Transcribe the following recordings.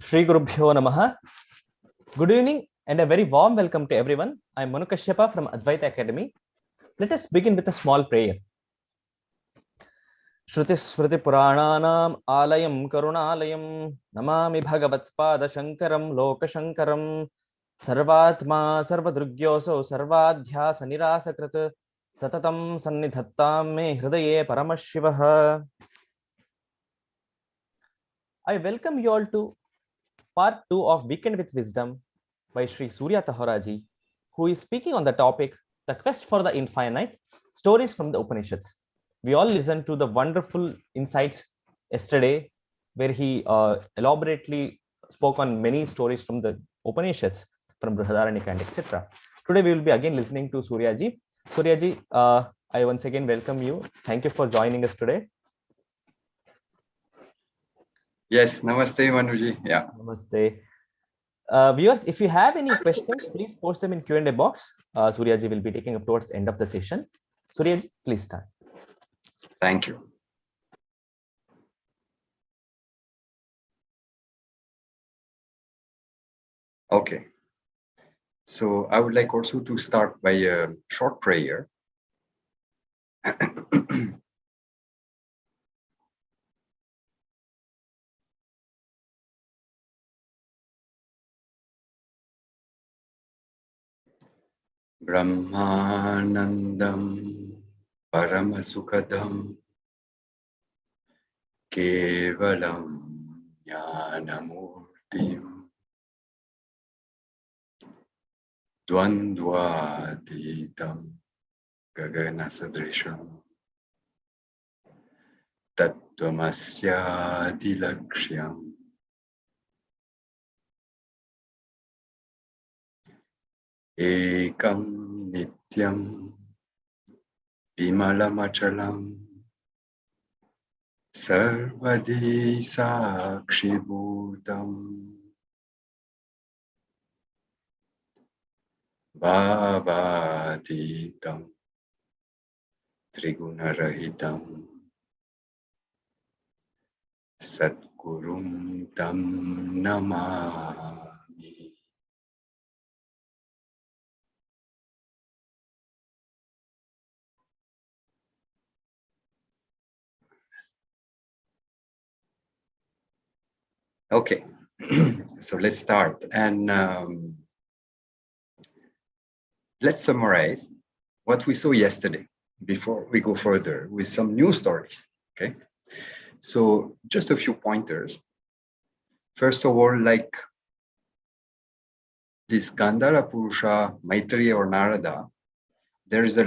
Shri Gurubhyo Namaha. Good evening and a very warm welcome to everyone. I am Manu Kashyapa from Advaita Academy. Let us begin with a small prayer. Shruti Smriti Purananam Alayam Karunalayam Namami Bhagavat Pada Shankaram Loka Shankaram Sarvatma Sarvadrugyoso Sarvadhyasa Nirasakrit Satatam Sannidhattam Me Hridaye Paramashivaha. I welcome you all to part 2 of Weekend with Wisdom by Shri Surya Tahora ji, who is speaking on the topic, The Quest for the Infinite, Stories from the Upanishads. We all listened to the wonderful insights yesterday, where he elaborately spoke on many stories from the Upanishads, from Brihadaranyaka and etc. Today we will be again listening to Surya ji. Surya ji, I once again welcome you. Thank you for joining us today. Yes, namaste Manuji. Yeah. Namaste. Viewers, if you have any questions, please post them in Q&A box. Surya ji will be taking up towards the end of the session. Surya ji, please start. Thank you. Okay. So I would like also to start by a short prayer. Brahmanandam Paramasukadam Kevalam Jnanamurtim Dvandvatitam Gaganasadrisham Tattvamasyatilakshyan Ekam Nityam Vimalamachalam Sarvadi Sakshibhutam Bhavatitam Trigunarahitam Satgurum Tam Namami. Okay, so let's start and let's summarize what we saw yesterday before we go further with some new stories. Okay, so just a few pointers. First of all, like this Gandhara Purusha, Maitreya or Narada, there is a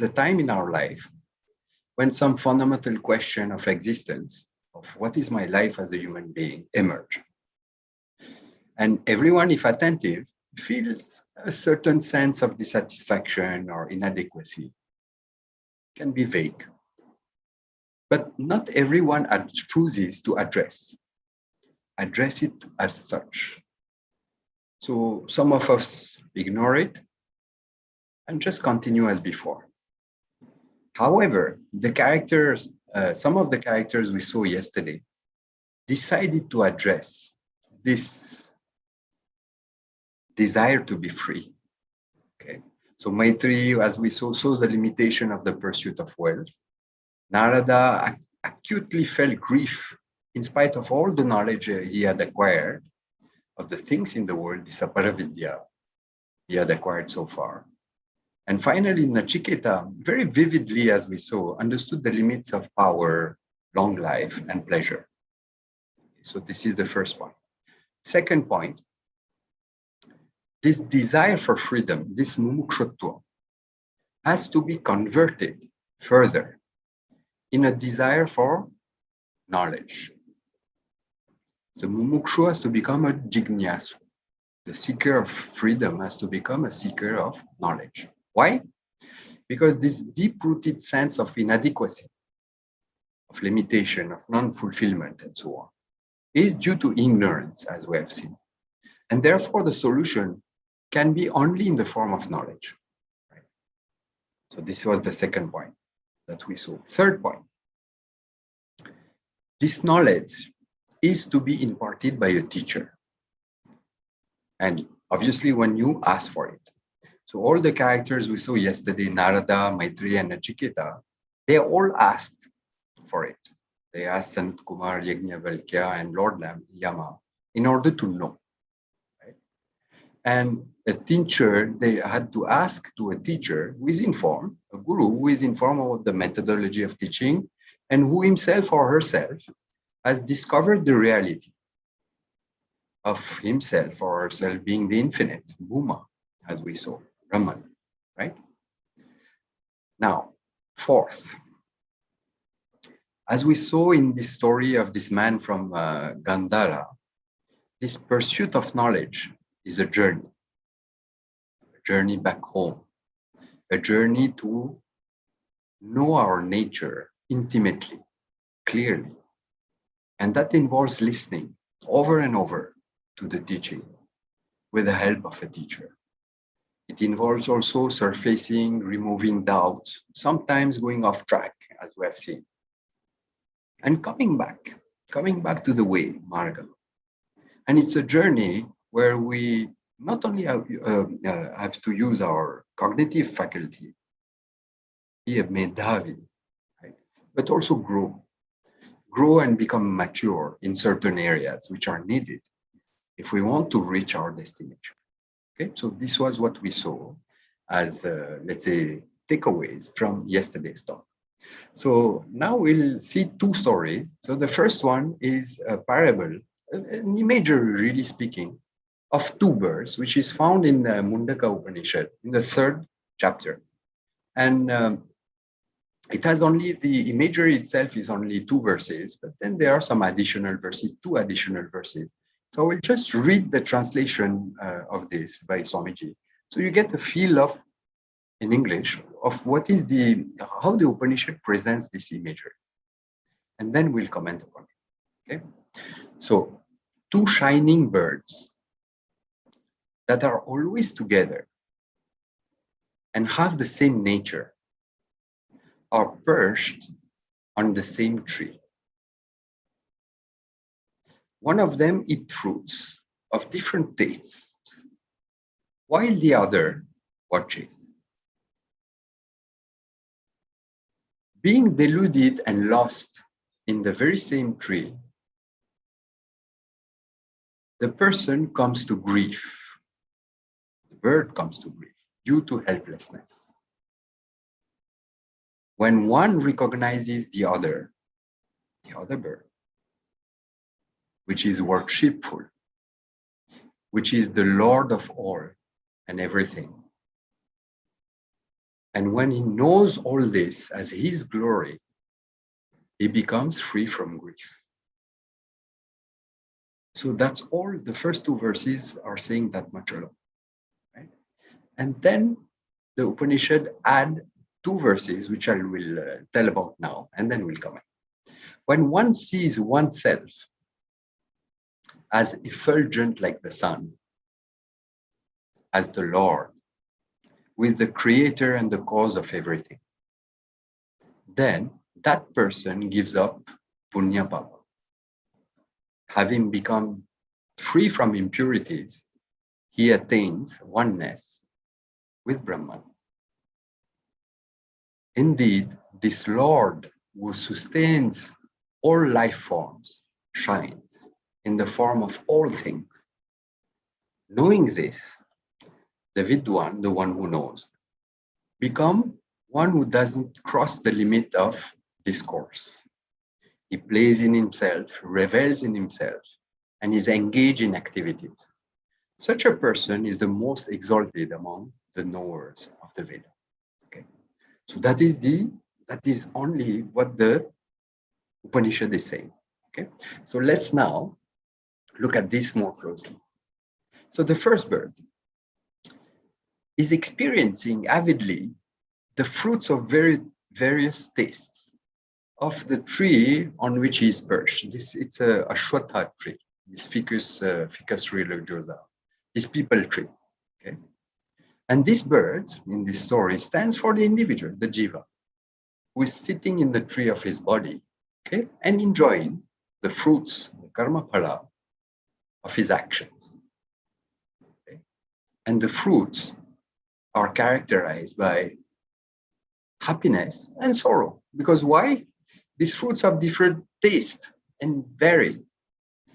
time in our life when some fundamental question of existence, of what is my life as a human being, emerge. And everyone, if attentive, feels a certain sense of dissatisfaction or inadequacy. It can be vague. But not everyone chooses to address it as such. So some of us ignore it and just continue as before. However, some of the characters we saw yesterday decided to address this desire to be free. Okay, so Maitreya, as we saw the limitation of the pursuit of wealth. Narada acutely felt grief in spite of all the knowledge he had acquired of the things in the world, this aparavidya he had acquired so far. And finally, Nachiketa, very vividly, as we saw, understood the limits of power, long life, and pleasure. So this is the first point. Second point, this desire for freedom, this mumukshutva, has to be converted further in a desire for knowledge. The mumukshu has to become a jignasu. The seeker of freedom has to become a seeker of knowledge. Why? Because this deep-rooted sense of inadequacy, of limitation, of non-fulfillment, and so on, is due to ignorance, as we have seen. And therefore, the solution can be only in the form of knowledge. Right? So this was the second point that we saw. Third point, this knowledge is to be imparted by a teacher. And obviously, when you ask for it. So all the characters we saw yesterday, Narada, Maitreya, and Nachiketa, they all asked for it. They asked Sant Kumar, Yajnavalkya, and Lord Yama in order to know. Right? And a teacher, they had to ask to a teacher who is informed, a guru who is informed about the methodology of teaching, and who himself or herself has discovered the reality of himself or herself being the infinite, Bhuma, as we saw, Brahman, right? Now, fourth, as we saw in the story of this man from Gandhara, this pursuit of knowledge is a journey back home, a journey to know our nature intimately, clearly. And that involves listening over and over to the teaching with the help of a teacher. It involves also surfacing, removing doubts, sometimes going off track, as we have seen. And coming back to the way, Marga. And it's a journey where we not only have to use our cognitive faculty, be a medhavi, right? But also grow and become mature in certain areas which are needed if we want to reach our destination. Okay, so this was what we saw as, let's say, takeaways from yesterday's talk. So now we'll see two stories. So the first one is a parable, an imagery, really speaking, of two birds, which is found in the Mundaka Upanishad in the 3rd chapter. And it has only, the imagery itself is only 2 verses, but then there are some additional verses, 2 additional verses. So I will just read the translation of this by Swamiji. So you get a feel of, in English, of what is how the Upanishad presents this imagery. And then we'll comment upon it, okay? So 2 shining birds that are always together and have the same nature are perched on the same tree. One of them eats fruits of different tastes, while the other watches. Being deluded and lost in the very same tree, the person comes to grief. The bird comes to grief due to helplessness. When one recognizes the other bird, which is worshipful, which is the Lord of all and everything. And when he knows all this as his glory, he becomes free from grief. So that's all the first 2 verses are saying that much alone, right? And then the Upanishad add 2 verses, which I will tell about now, and then we'll comment. When one sees oneself as effulgent like the sun, as the Lord, with the creator and the cause of everything, then that person gives up punya papa. Having become free from impurities, he attains oneness with Brahman. Indeed, this Lord who sustains all life forms shines in the form of all things. Knowing this, the Vidwan, the one who knows, become one who doesn't cross the limit of discourse. He plays in himself, revels in himself, and is engaged in activities. Such a person is the most exalted among the knowers of the Veda. Okay, so that is only what the Upanishad is saying. Okay, so let's now look at this more closely. So the first bird is experiencing avidly the fruits of various tastes of the tree on which he is perched. It's a Ashwatha tree, this Ficus religiosa, this people tree. Okay, and this bird in this story stands for the individual, the jiva, who is sitting in the tree of his body, okay, and enjoying the fruits, the karma phala of his actions. Okay? And the fruits are characterized by happiness and sorrow. Because why? These fruits have different taste and vary.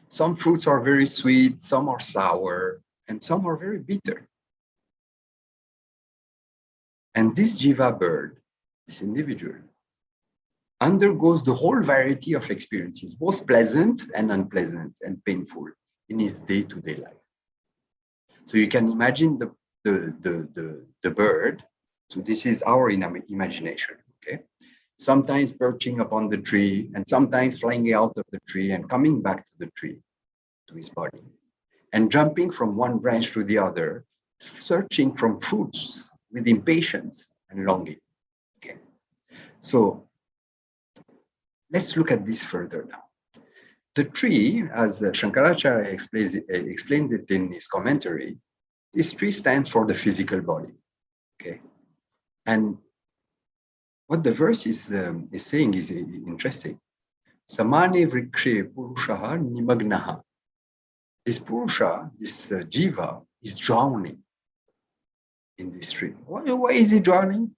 Some fruits are very sweet, some are sour, and some are very bitter. And this jiva bird, this individual, undergoes the whole variety of experiences, both pleasant and unpleasant and painful in his day-to-day life. So you can imagine the bird. So this is our imagination, okay? Sometimes perching upon the tree and sometimes flying out of the tree and coming back to the tree, to his body, and jumping from one branch to the other, searching from fruits with impatience and longing. Okay. So let's look at this further now. The tree, as Shankaracharya explains it in his commentary, this tree stands for the physical body. Okay. And what the verse is saying is interesting. Samane vrikshe purushaha nimagnaha. This purusha, this jiva, is drowning in this tree. Why is he drowning?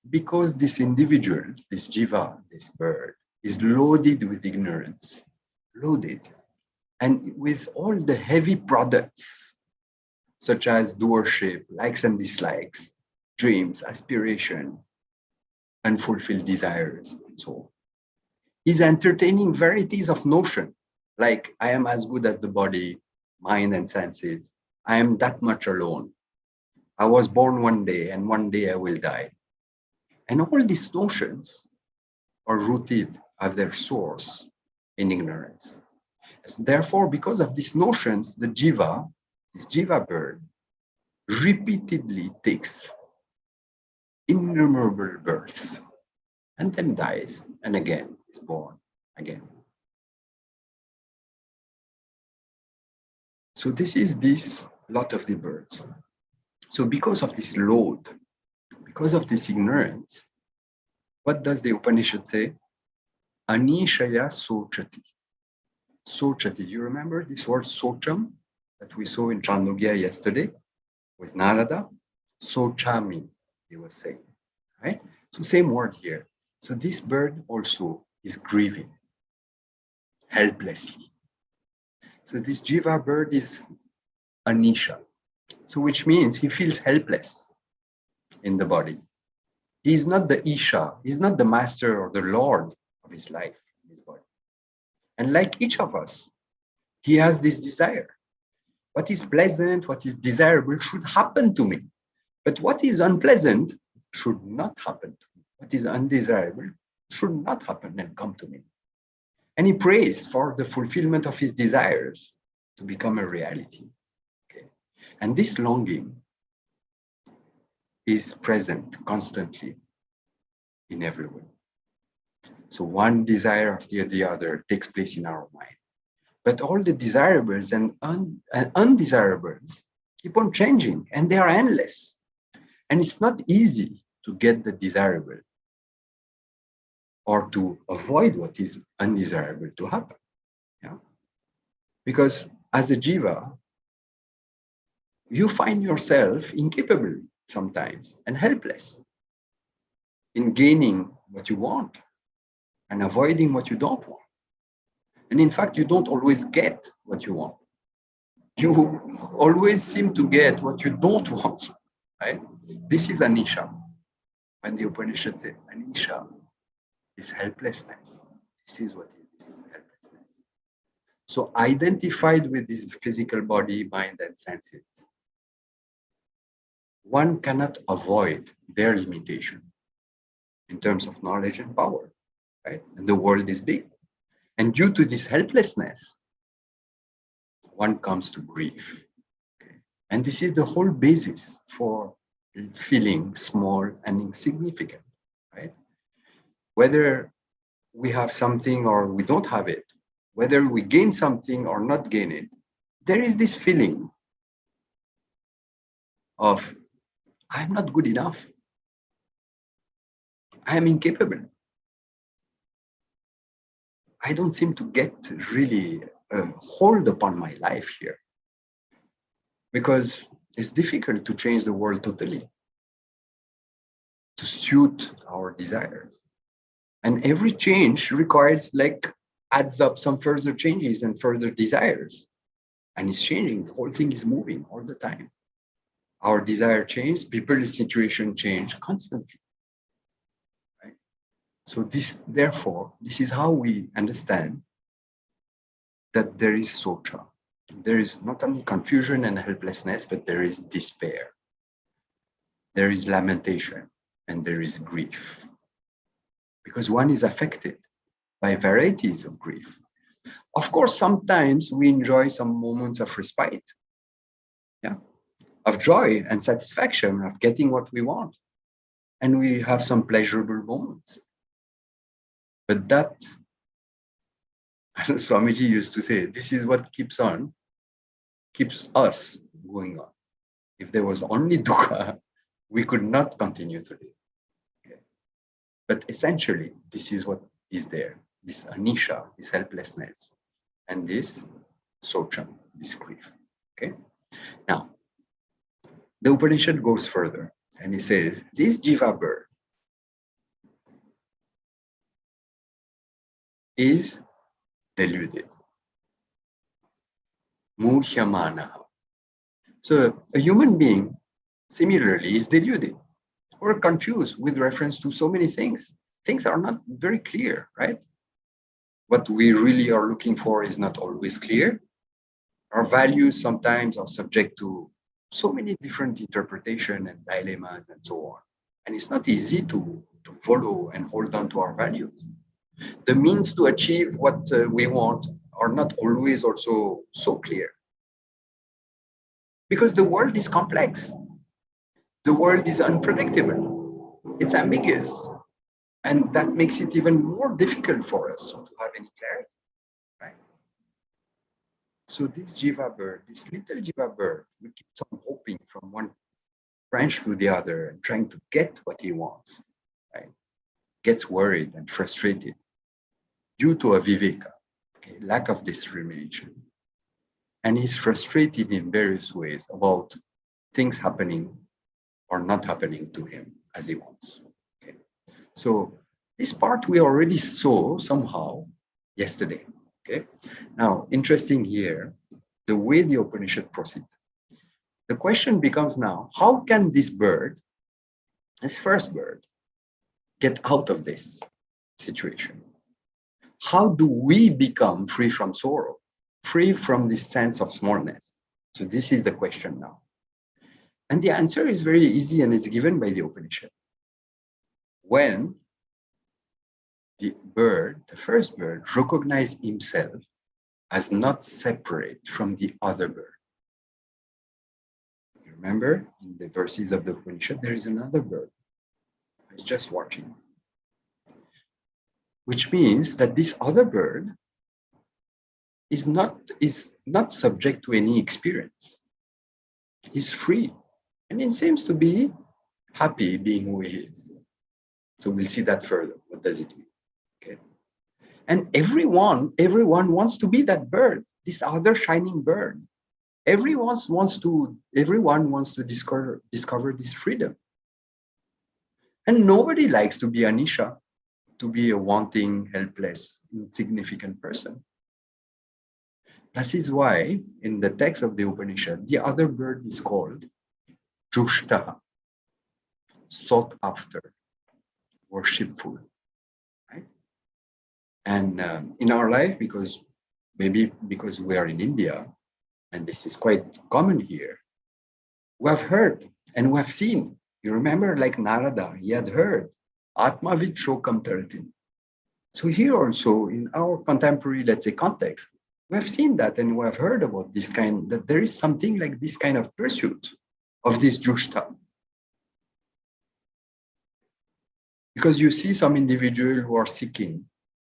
Because this individual, this jiva, this bird, is loaded with ignorance, loaded, and with all the heavy products, such as doership, likes and dislikes, dreams, aspiration, unfulfilled desires, and so on. He's entertaining varieties of notion, like I am as good as the body, mind, and senses. I am that much alone. I was born one day, and one day I will die. And all these notions are rooted at their source in ignorance. Therefore, because of these notions, the jiva, this jiva bird, repeatedly takes innumerable births and then dies, and again is born again. So this is this lot of the birds. So because of this load, because of this ignorance, what does the Upanishad say? Anishaya sochati. Sochati. You remember this word socham that we saw in Chandogya yesterday with Narada? Sochami, he was saying, right? So same word here. So this bird also is grieving helplessly. So this jiva bird is anisha. So which means he feels helpless in the body. He is not the Isha, he's not the master or the Lord of his life, his body. And like each of us, he has this desire. What is pleasant, what is desirable should happen to me. But what is unpleasant should not happen to me. What is undesirable should not happen and come to me. And he prays for the fulfillment of his desires to become a reality. Okay. And this longing is present constantly in everyone. So one desire after the other takes place in our mind. But all the desirables and undesirables keep on changing, and they are endless. And it's not easy to get the desirable or to avoid what is undesirable to happen. Yeah? Because as a jiva, you find yourself incapable sometimes and helpless in gaining what you want and avoiding what you don't want. And in fact, you don't always get what you want. You always seem to get what you don't want, right? This is anisha. When the Upanishads say anisha is helplessness. This is what it is, helplessness. So identified with this physical body, mind, and senses, one cannot avoid their limitation in terms of knowledge and power, right? And the world is big. And due to this helplessness, one comes to grief. Okay? And this is the whole basis for feeling small and insignificant, right? Whether we have something or we don't have it, whether we gain something or not gain it, there is this feeling of, I'm not good enough. I am incapable. I don't seem to get really a hold upon my life here, because it's difficult to change the world totally to suit our desires. And every change requires, like, adds up some further changes and further desires. And it's changing. The whole thing is moving all the time. Our desire change, people's situation change constantly. Right? So therefore, this is how we understand that there is socha. There is not only confusion and helplessness, but there is despair. There is lamentation and there is grief. Because one is affected by varieties of grief. Of course, sometimes we enjoy some moments of respite, of joy and satisfaction, of getting what we want. And we have some pleasurable moments. But that, as Swamiji used to say, this is what keeps us going on. If there was only dukkha, we could not continue to live. Okay? But essentially, this is what is there, this anisha, this helplessness, and this socha, this grief. Okay? Now, the Upanishad goes further, and he says, this jiva bird is deluded. Muhyamana. So a human being, similarly, is deluded or confused with reference to so many things. Things are not very clear, right? What we really are looking for is not always clear. Our values sometimes are subject to so many different interpretations and dilemmas and so on. And it's not easy to follow and hold on to our values. The means to achieve what we want are not always also so clear. Because the world is complex. The world is unpredictable. It's ambiguous. And that makes it even more difficult for us to have any clarity, right? So this jiva bird, this little jiva bird, we keep on hoping from one branch to the other and trying to get what he wants, right? Gets worried and frustrated due to a viveka, okay, lack of discrimination. And he's frustrated in various ways about things happening or not happening to him as he wants. Okay. So this part we already saw somehow yesterday. Okay. Now, interesting here, the way the Upanishad proceeds. The question becomes now, how can this bird, this first bird, get out of this situation? How do we become free from sorrow, free from this sense of smallness? So this is the question now. And the answer is very easy and it's given by the Upanishad. When the bird, the first bird, recognizes himself as not separate from the other bird. You remember in the verses of the Upanishad, there is another bird. It's just watching. Which means that this other bird is not subject to any experience. He's free. And it seems to be happy being who he is. So we'll see that further. What does it mean? Okay. And everyone wants to be that bird, this other shining bird. Everyone wants to discover this freedom. And nobody likes to be anisha, to be a wanting, helpless, insignificant person. That is why in the text of the Upanishad, the other bird is called Jushta, sought after, worshipful. Right? And in our life, because we are in India, and this is quite common here, we have heard and we have seen. You remember, like Narada, he had heard, Atma vid shokam taratin. So here also, in our contemporary, let's say, context, we have seen that and we have heard about this kind, that there is something like this kind of pursuit of this jushta. Because you see some individuals who are seeking,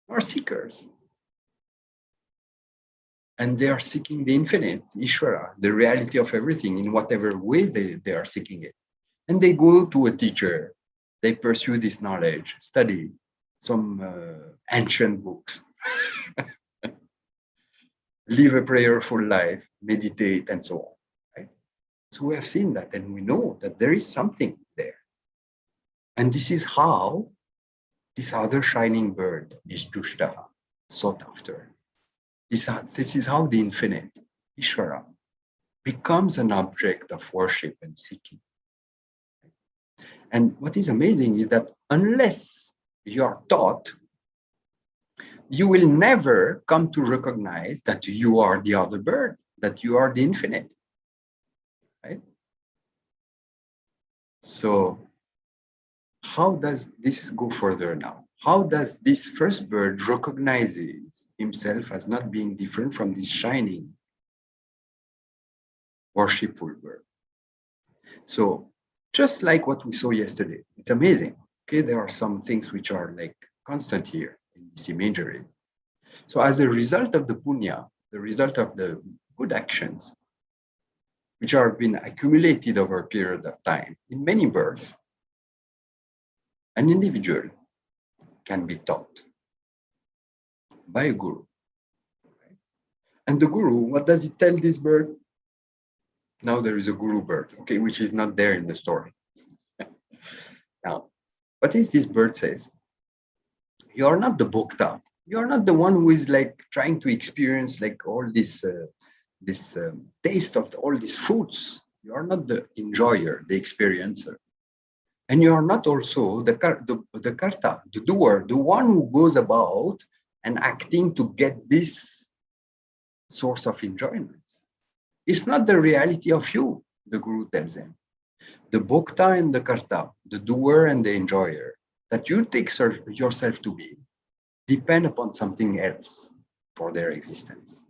who are seekers. And they are seeking the infinite, Ishvara, the reality of everything in whatever way they are seeking it. And they go to a teacher, they pursue this knowledge, study some ancient books, live a prayerful life, meditate, and so on. Right? So we have seen that, and we know that there is something there. And this is how this other shining bird is Dushtaha, sought after. This is how the infinite, Ishvara, becomes an object of worship and seeking. And what is amazing is that unless you are taught, you will never come to recognize that you are the other bird, that you are the infinite. Right? So how does this go further now? How does this first bird recognizes himself as not being different from this shining, worshipful bird? So just like what we saw yesterday, it's amazing. Okay, there are some things which are like constant here in this imagery. So as a result of the punya, the result of the good actions, which have been accumulated over a period of time in many births, an individual can be taught by a guru. And the guru, what does he tell this bird? Now there is a guru bird, okay, which is not there in the story. Now, what is this bird says? You are not the bhokta. You are not the one who is like trying to experience like all this taste of all these fruits. You are not the enjoyer, the experiencer. And you are not also the karta, the doer, the one who goes about and acting to get this source of enjoyment. It's not the reality of you, the guru tells him. The bhokta and the karta, the doer and the enjoyer, that you take yourself to be, depend upon something else for their existence.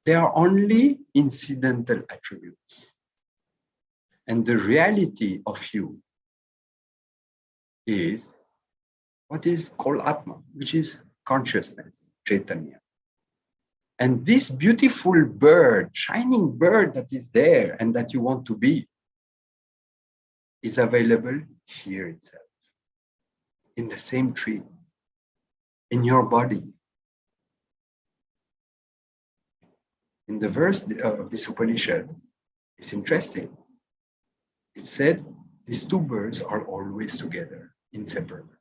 They are only incidental attributes. And the reality of you is what is called Atma, which is consciousness, Chaitanya. And this beautiful bird, shining bird that is there and that you want to be, is available here itself, in the same tree, in your body. In the verse of this Upanishad, it's interesting. It said, these two birds are always together, inseparable.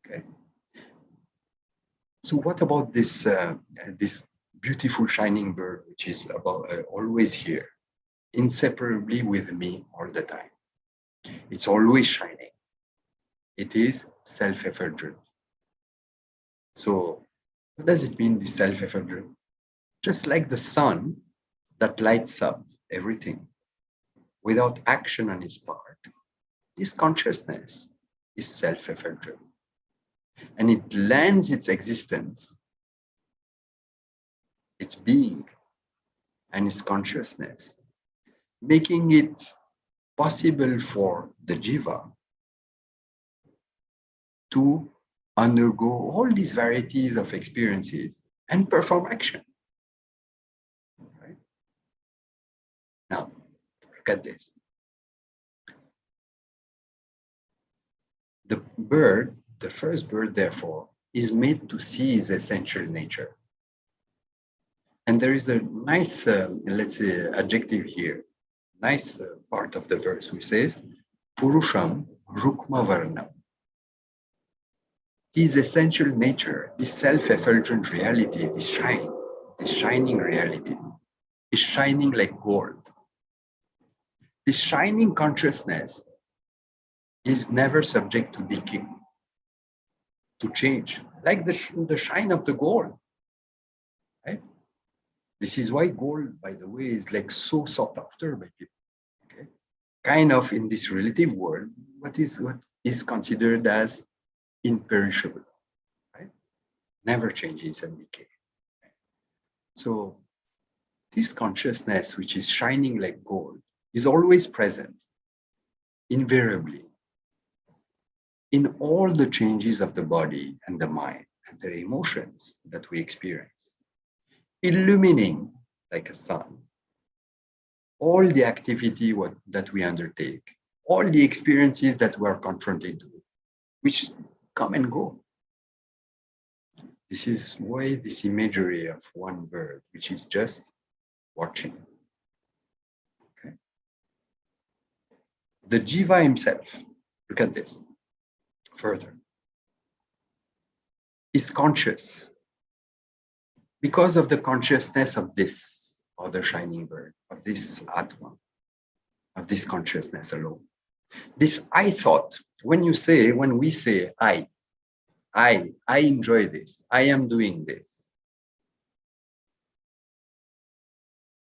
Okay. So what about this this beautiful shining bird, which is about always here, inseparably with me all the time? It's always shining. It is self-effulgent. So what does it mean, this self-effulgent? Just like the sun that lights up everything without action on its part, this consciousness is self-effulgent. And it lends its existence, its being, and its consciousness, making it possible for the jiva to undergo all these varieties of experiences and perform action. Right? Now, look at this. The bird, the first bird, therefore, is made to see his essential nature. And there is a nice, let's say, adjective here, nice part of the verse which says, Purusham Rukma Varnam. His essential nature, this self-effulgent reality, this shining reality, is shining like gold. This shining consciousness is never subject to decay, to change, like the shine of the gold. Right? This is why gold, by the way, is like so sought after by people. Okay? Kind of in this relative world, what is considered as imperishable, right? Never changes and decay. So this consciousness, which is shining like gold, is always present, invariably, in all the changes of the body and the mind and the emotions that we experience, illumining like a sun all the activity that we undertake, all the experiences that we are confronted with, which come and go. This is why this imagery of one bird, which is just watching. Okay. The jiva himself, look at this further, is conscious because of the consciousness of this other shining bird, of this Atma, of this consciousness alone. This I thought, when we say I enjoy this, I am doing this,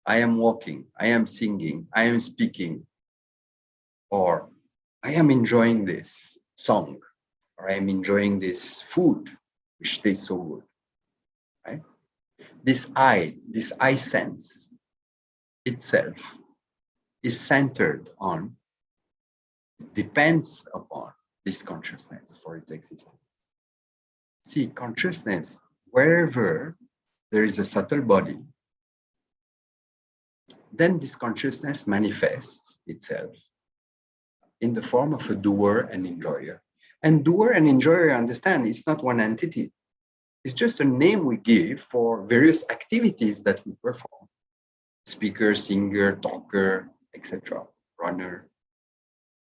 I am walking, I am singing, I am speaking, or I am enjoying this song, or I am enjoying this food, which tastes so good, right? This I sense itself is centered on, depends upon this consciousness for its existence. See, consciousness, wherever there is a subtle body, then this consciousness manifests itself in the form of a doer and enjoyer. And doer and enjoyer, understand, it's not one entity. It's just a name we give for various activities that we perform. Speaker, singer, talker, etc. Runner,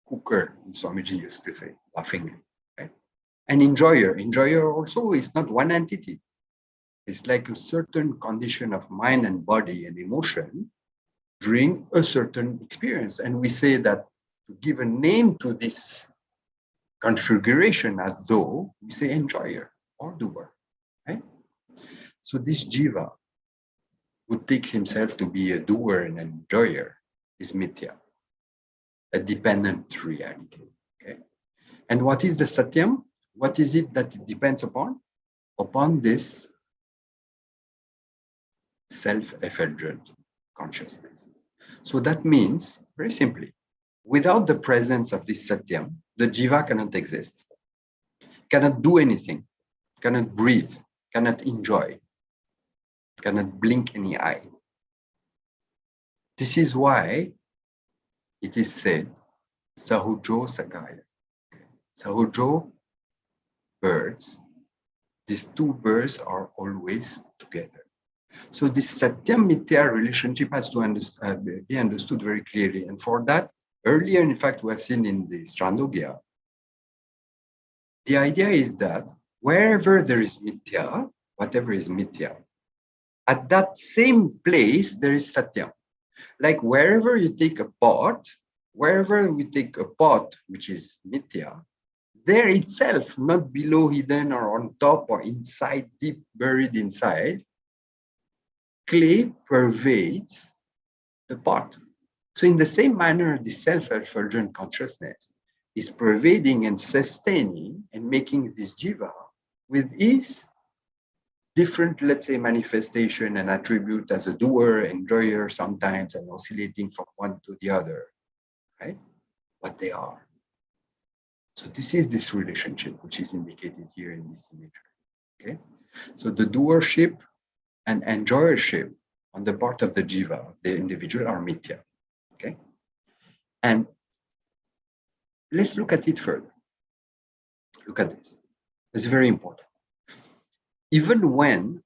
cooker, Swamiji used to say, laughingly. Right? And enjoyer also is not one entity. It's like a certain condition of mind and body and emotion during a certain experience. And we say that to give a name to this configuration, as though we say enjoyer or doer. Right? So this jiva, who takes himself to be a doer and an enjoyer, is mithya, a dependent reality. Okay? And what is the satyam? What is it that it depends upon? Upon this self-effulgent consciousness. So that means, very simply, without the presence of this satyam, the jiva cannot exist, cannot do anything, cannot breathe, cannot enjoy, cannot blink any eye. This is why it is said, Sahujo Sakaya. Sahujo, birds. These two birds are always together. So this Satyam Mithya relationship has to be understood very clearly. And for that, earlier, in fact, we have seen in this Chandogya, the idea is that wherever there is Mithya, whatever is Mithya, at that same place, there is Satyam. Like wherever you take a pot, wherever we take a pot, which is Mithya, there itself, not below, hidden, or on top, or inside, deep buried inside, clay pervades the pot. So in the same manner, the self-effulgent consciousness is pervading and sustaining and making this jiva with its different, let's say, manifestation and attribute as a doer, enjoyer sometimes, and oscillating from one to the other, right? But they are. So this is this relationship, which is indicated here in this imagery, okay? So the doership and enjoyership on the part of the jiva, the individual, are mithya, okay? And let's look at it further. Look at this. It's very important. Even when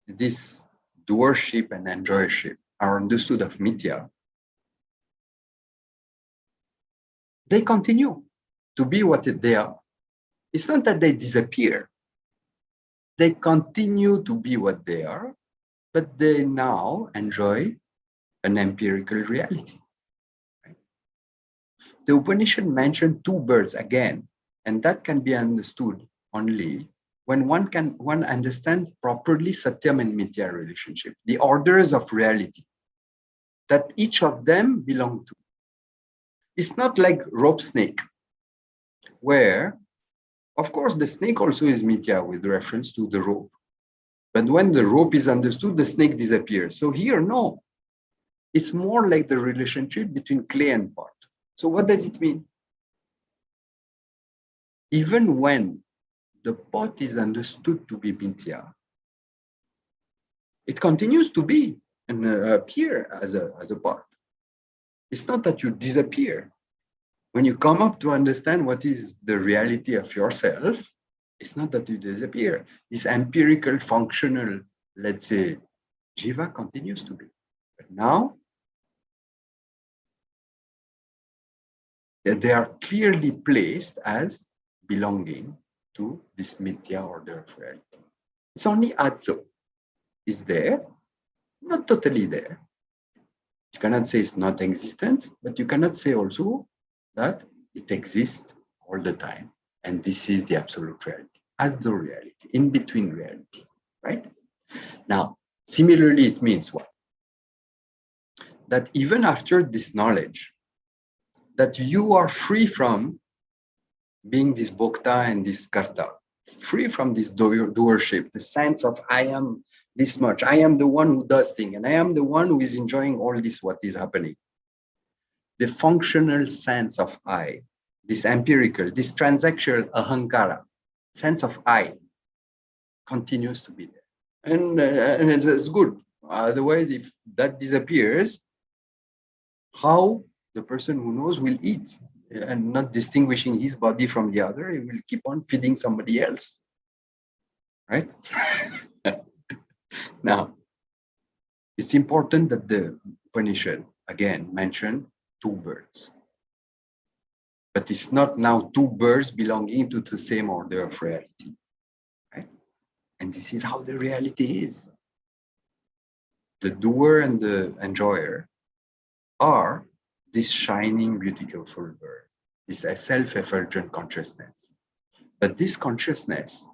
this doership and enjoyership are understood of mithya, they continue to be what they are. It's not that they disappear. They continue to be what they are, but they now enjoy an empirical reality. Right? The Upanishad mentioned two birds again, and that can be understood only when one understands properly Satyam and Mithya relationship, the orders of reality that each of them belong to. It's not like rope snake, where, of course, the snake also is Mithya with reference to the rope. But when the rope is understood, the snake disappears. So here, no. It's more like the relationship between clay and pot. So what does it mean? Even when the pot is understood to be mithya, it continues to be and appear as a pot. It's not that you disappear. When you come up to understand what is the reality of yourself, It's not that you disappear. This empirical, functional, let's say, jiva continues to be. But now, they are clearly placed as belonging to this mithya order of reality. It's only atto is there, not totally there. You cannot say it's not existent, but you cannot say also that it exists all the time. And this is the absolute reality, as the reality, in between reality, right? Now, similarly, it means what? That even after this knowledge, that you are free from being this bhokta and this karta, free from this doership, the sense of I am this much, I am the one who does things, and I am the one who is enjoying all this, what is happening. The functional sense of I, this empirical, this transactional ahankara, sense of I, continues to be there. And it's good. Otherwise, if that disappears, how the person who knows will eat and not distinguishing his body from the other, he will keep on feeding somebody else, right? Now, it's important that the Upanishad, again, mention two birds. But it's not now two birds belonging to the same order of reality, right? And this is how the reality is. The doer and the enjoyer are this shining, beautiful bird, this self-effulgent consciousness. But this consciousness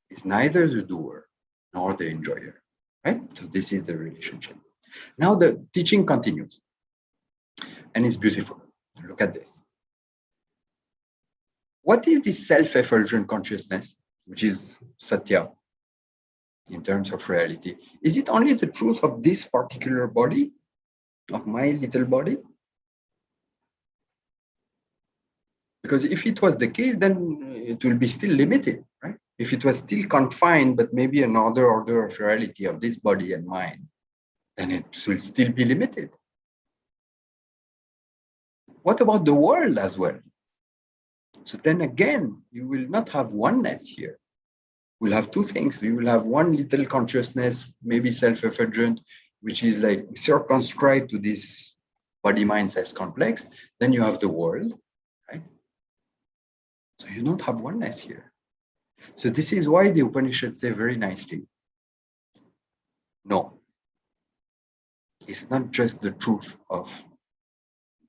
is neither the doer nor the enjoyer, right? So this is the relationship. Now the teaching continues, and it's beautiful. Look at this. What is this self-effulgent consciousness, which is satya in terms of reality? Is it only the truth of this particular body, of my little body? Because if it was the case, then it will be still limited, right? If it was still confined, but maybe another order of reality of this body and mind, then it will still be limited. What about the world as well? So then again, you will not have oneness here. We'll have two things. We will have one little consciousness, maybe self-effulgent, which is like circumscribed to this body-mind as complex. Then you have the world, right? So you don't have oneness here. So this is why the Upanishads say very nicely, no, it's not just the truth of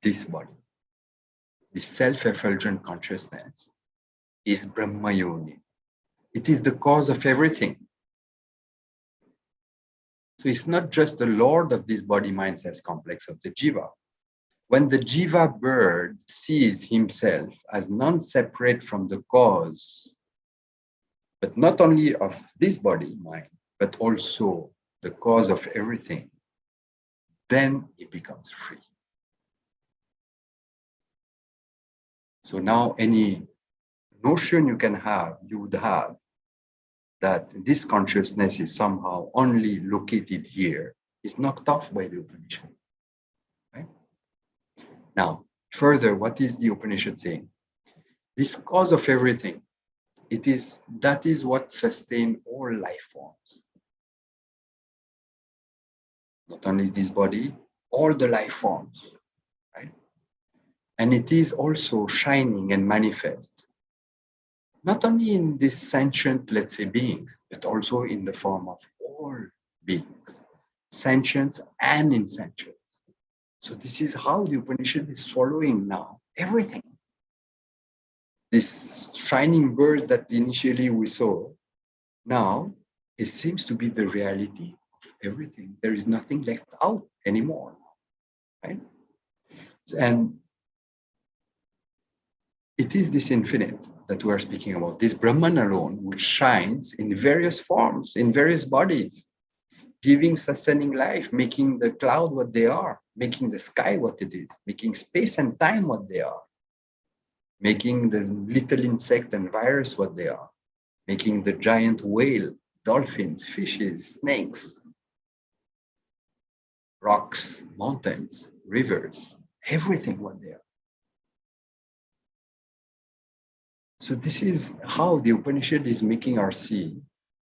this body. The self-effulgent consciousness is Brahma Yoni. It is the cause of everything. So it's not just the Lord of this body-mind as complex of the jiva. When the jiva bird sees himself as non-separate from the cause, but not only of this body, mind, but also the cause of everything, then he becomes free. So now any notion you would have that this consciousness is somehow only located here is knocked off by the Upanishad. Right? Now, further, what is the Upanishad saying? This cause of everything, that is what sustains all life forms. Not only this body, all the life forms, right? And it is also shining and manifest, not only in these sentient, let's say, beings, but also in the form of all beings, sentience and insentience. So this is how the Upanishad is swallowing now everything. This shining bird that initially we saw, now it seems to be the reality of everything. There is nothing left out anymore, right? And it is this infinite that we are speaking about, this Brahman alone, which shines in various forms, in various bodies, giving, sustaining life, making the cloud what they are, making the sky what it is, making space and time what they are, making the little insect and virus what they are, making the giant whale, dolphins, fishes, snakes, rocks, mountains, rivers, everything what they are. So this is how the Upanishad is making us see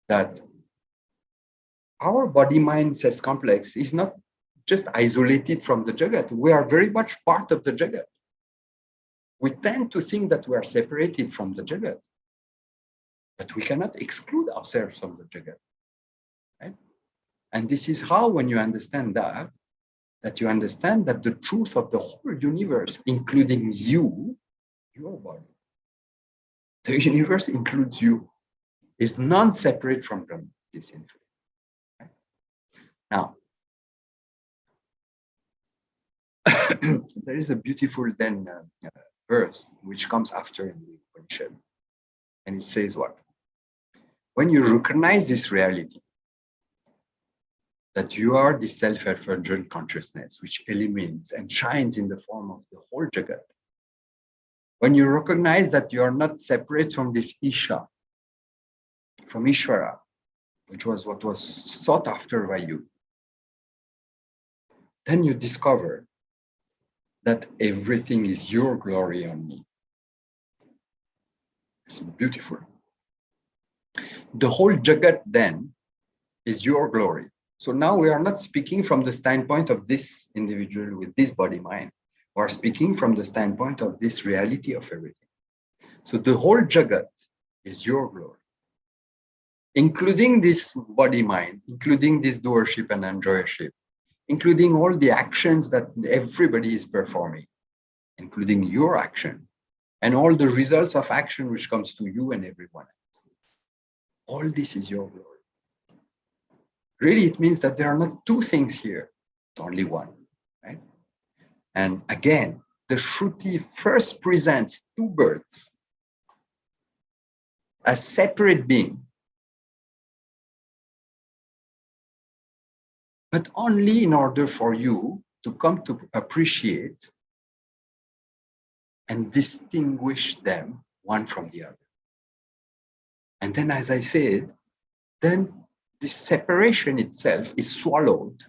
that our body-mind sex complex is not just isolated from the Jagat. We are very much part of the Jagat. We tend to think that we are separated from the Jagat, but we cannot exclude ourselves from the Jagat. Right? And this is how, when you understand that you understand that the truth of the whole universe, including you, your body, the universe includes you, is non-separate from this infinite. Right? Now, there is a beautiful then verse which comes after in the Upanishad, and it says what? When you recognize this reality, that you are the self-effulgent consciousness which illuminates and shines in the form of the whole Jagat, when you recognize that you are not separate from this Isha, from Ishvara, which was what was sought after by you, then you discover that everything is your glory on me. It's beautiful. The whole Jagat then is your glory. So now we are not speaking from the standpoint of this individual with this body mind. We are speaking from the standpoint of this reality of everything. So the whole Jagat is your glory, including this body mind, including this doership and enjoyership, including all the actions that everybody is performing, including your action, and all the results of action which comes to you and everyone else. All this is your glory. Really, it means that there are not two things here, it's only one, right? And again, the Shruti first presents two birds as separate beings, but only in order for you to come to appreciate and distinguish them one from the other. And then, as I said, then this separation itself is swallowed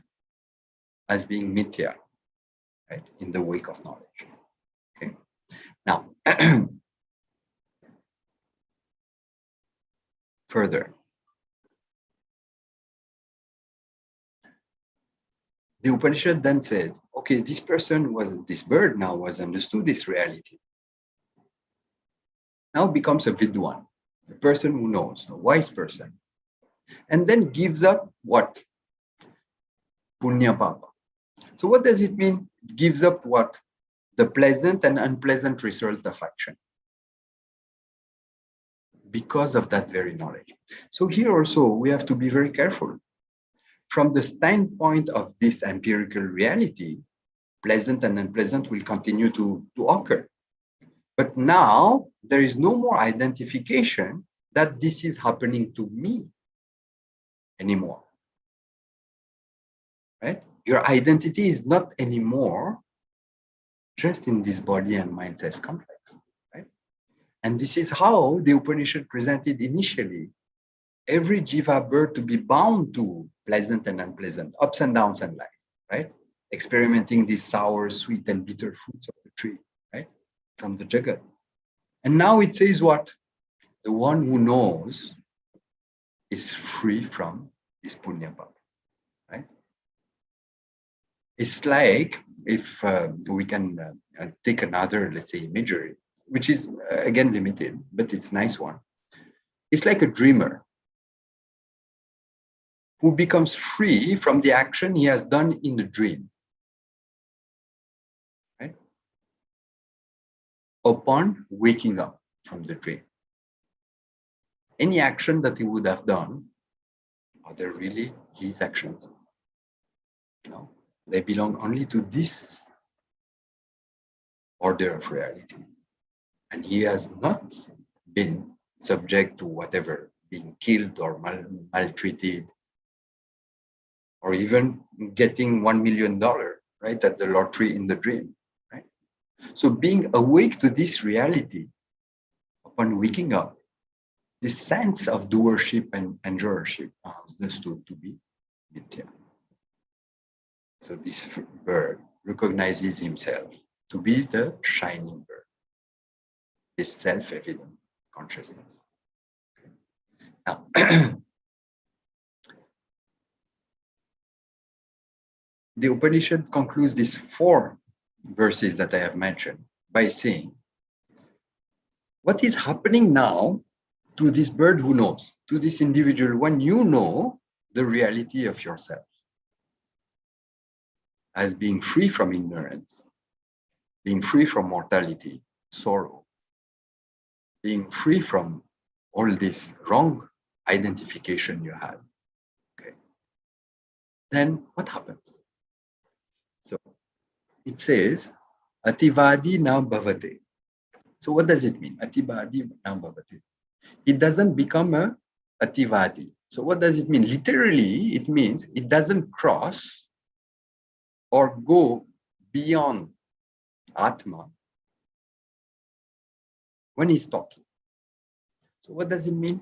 as being mithya, right, in the wake of knowledge. Okay. Now, further, the Upanishad then said, okay, this person this bird now was understood this reality. Now becomes a vidwan, a person who knows, a wise person, and then gives up what? Punya papa. So what does it mean? It gives up what? The pleasant and unpleasant result of action, because of that very knowledge. So here also we have to be very careful. From the standpoint of this empirical reality, pleasant and unpleasant will continue to occur. But now there is no more identification that this is happening to me anymore. Right? Your identity is not anymore just in this body and mind sex complex. Right? And this is how the Upanishad presented initially every jiva bird to be bound to pleasant and unpleasant, ups and downs in life, right? Experimenting these sour, sweet, and bitter fruits of the tree, right? From the Jagat. And now it says what? The one who knows is free from this punya papa, right? It's like if we can take another, let's say, imagery, which is again limited, but it's a nice one. It's like a dreamer who becomes free from the action he has done in the dream, right? Upon waking up from the dream. Any action that he would have done, are they really his actions? No, they belong only to this order of reality. And he has not been subject to whatever, being killed or maltreated, or even getting $1 million, right, at the lottery in the dream, right? So being awake to this reality, upon waking up, the sense of doership and enjoyership are understood to be mithya. So this bird recognizes himself to be the shining bird, is self-evident. consciousness. Now, the Upanishad concludes these 4 verses that I have mentioned by saying, what is happening now to this bird who knows, to this individual, when you know the reality of yourself as being free from ignorance, being free from mortality, sorrow, being free from all this wrong identification you had. Okay. Then what happens? So it says, Ativadi na bhavate. So what does it mean? Ativadi na bhavate. It doesn't become a Ativadi. So what does it mean? Literally, it means it doesn't cross or go beyond Atma when he's talking. So what does it mean?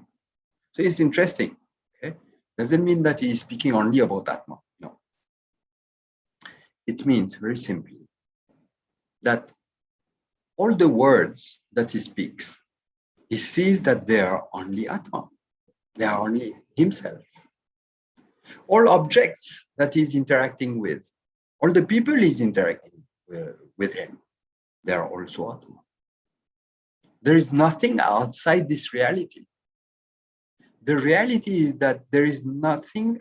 So it's interesting. Okay? Doesn't mean that he is speaking only about Atma. No. It means very simply that all the words that he speaks, he sees that they are only Atma. They are only himself. All objects that he's interacting with, all the people he's interacting with him, they are also Atma. There is nothing outside this reality. The reality is that there is nothing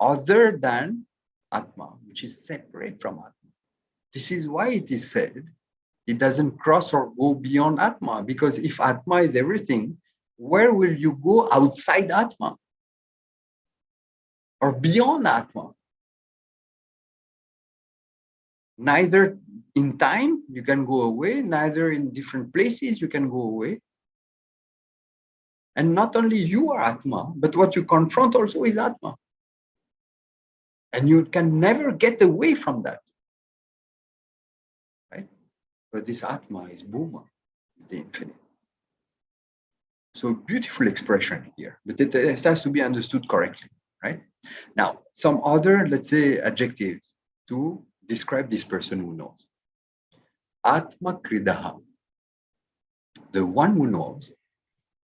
other than Atma, which is separate from Atma. This is why it is said it doesn't cross or go beyond Atma, because if Atma is everything, where will you go outside Atma or beyond Atma? Neither in time you can go away, neither in different places you can go away. And not only you are Atma, but what you confront also is Atma. And you can never get away from that. Right? But this Atma is Bhuma, is the infinite. So beautiful expression here, but it has to be understood correctly, right? Now, some other, let's say, adjectives to describe this person who knows. Atma Kridaha, the one who knows.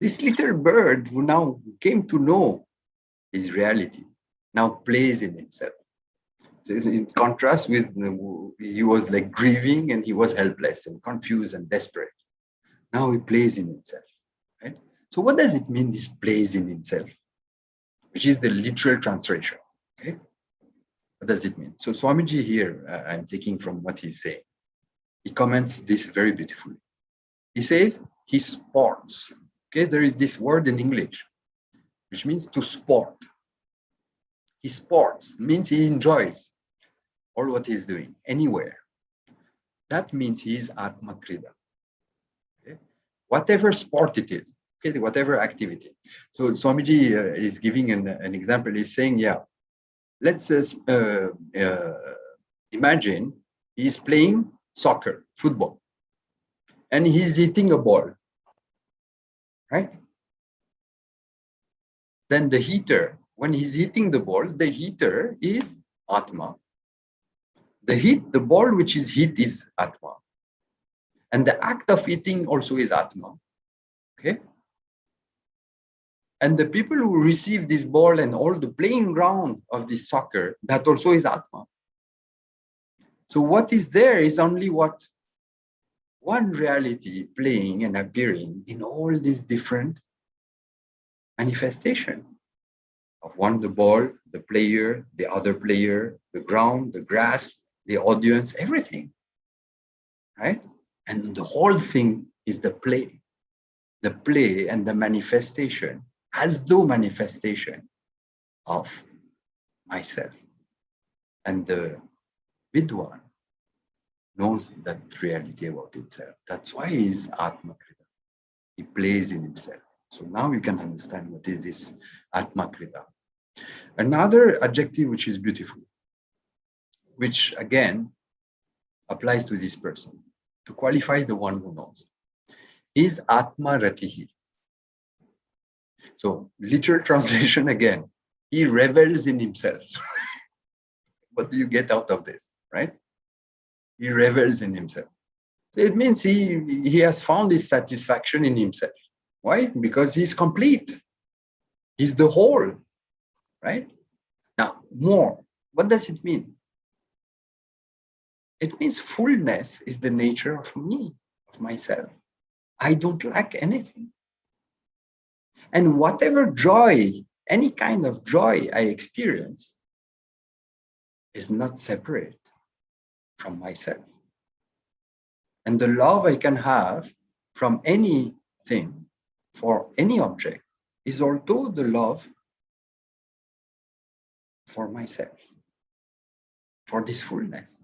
This little bird who now came to know his reality, now plays in himself. So in contrast with, he was like grieving and he was helpless and confused and desperate. Now he plays in himself, right? So what does it mean, this plays in himself? Which is the literal translation, okay? What does it mean? So Swamiji here, I'm taking from what he's saying. He comments this very beautifully. He says, he sports. Okay, there is this word in English, which means to sport. He sports, means he enjoys all what he's doing, anywhere. That means he is Atma Krida. Okay? Whatever sport it is, okay, whatever activity. So Swamiji is giving an example. He's saying, yeah, let's imagine he's playing soccer, football, and he's hitting a ball, right? Then the hitter, when he's hitting the ball, the hitter is Atma. The ball which is hit is Atma. And the act of hitting also is Atma. Okay? And the people who receive this ball and all the playing ground of this soccer, that also is Atma. So what is there is only what? One reality playing and appearing in all these different manifestations of one, the ball, the player, the other player, the ground, the grass, the audience, everything, right? And the whole thing is the play and the manifestation, as though manifestation of myself. And the Vidwan knows that reality about itself. That's why he is Atma Krita. He plays in himself. So now you can understand what is this Atma Krita. Another adjective which is beautiful, which again applies to this person, to qualify the one who knows, is Atma Ratihi. So literal translation again, he revels in himself. What do you get out of this, right? He revels in himself. So it means he has found his satisfaction in himself. Why? Because he's complete. He's the whole, right? Now, more. What does it mean? It means fullness is the nature of me, of myself. I don't lack anything. And whatever joy, any kind of joy I experience is not separate from myself. And the love I can have from anything for any object is also the love for myself, for this fullness.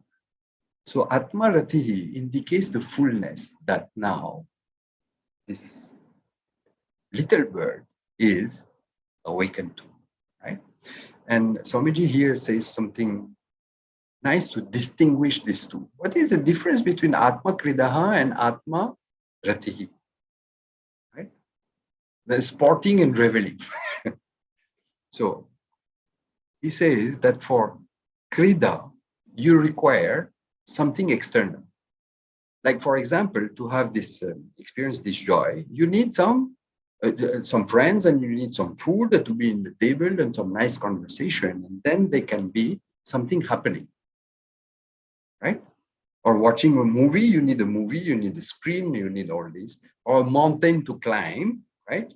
So Atma Ratihi indicates the fullness that now this little bird is awakened to, right? And Swamiji here says something nice to distinguish these two. What is the difference between Atma Kridaha and Atma Ratihi? Right? The sporting and reveling. So he says that for Krida, you require something external. Like, for example, to have this experience, this joy, you need some friends and you need some food to be in the table and some nice conversation. And then there can be something happening, right? Or watching a movie, you need a movie, you need a screen, you need all this, or a mountain to climb, right?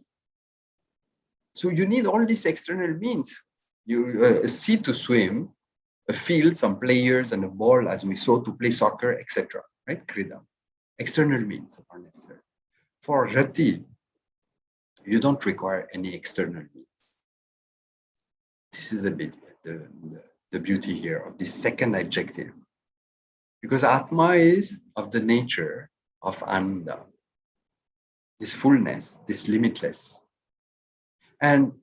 So you need all these external means. You a sea to swim, a field, some players, and a ball, as we saw, to play soccer, etc. Right? Krida. External means are necessary. For Rati, you don't require any external means. This is a bit the beauty here of this second adjective. Because Atma is of the nature of Ananda, this fullness, this limitless. And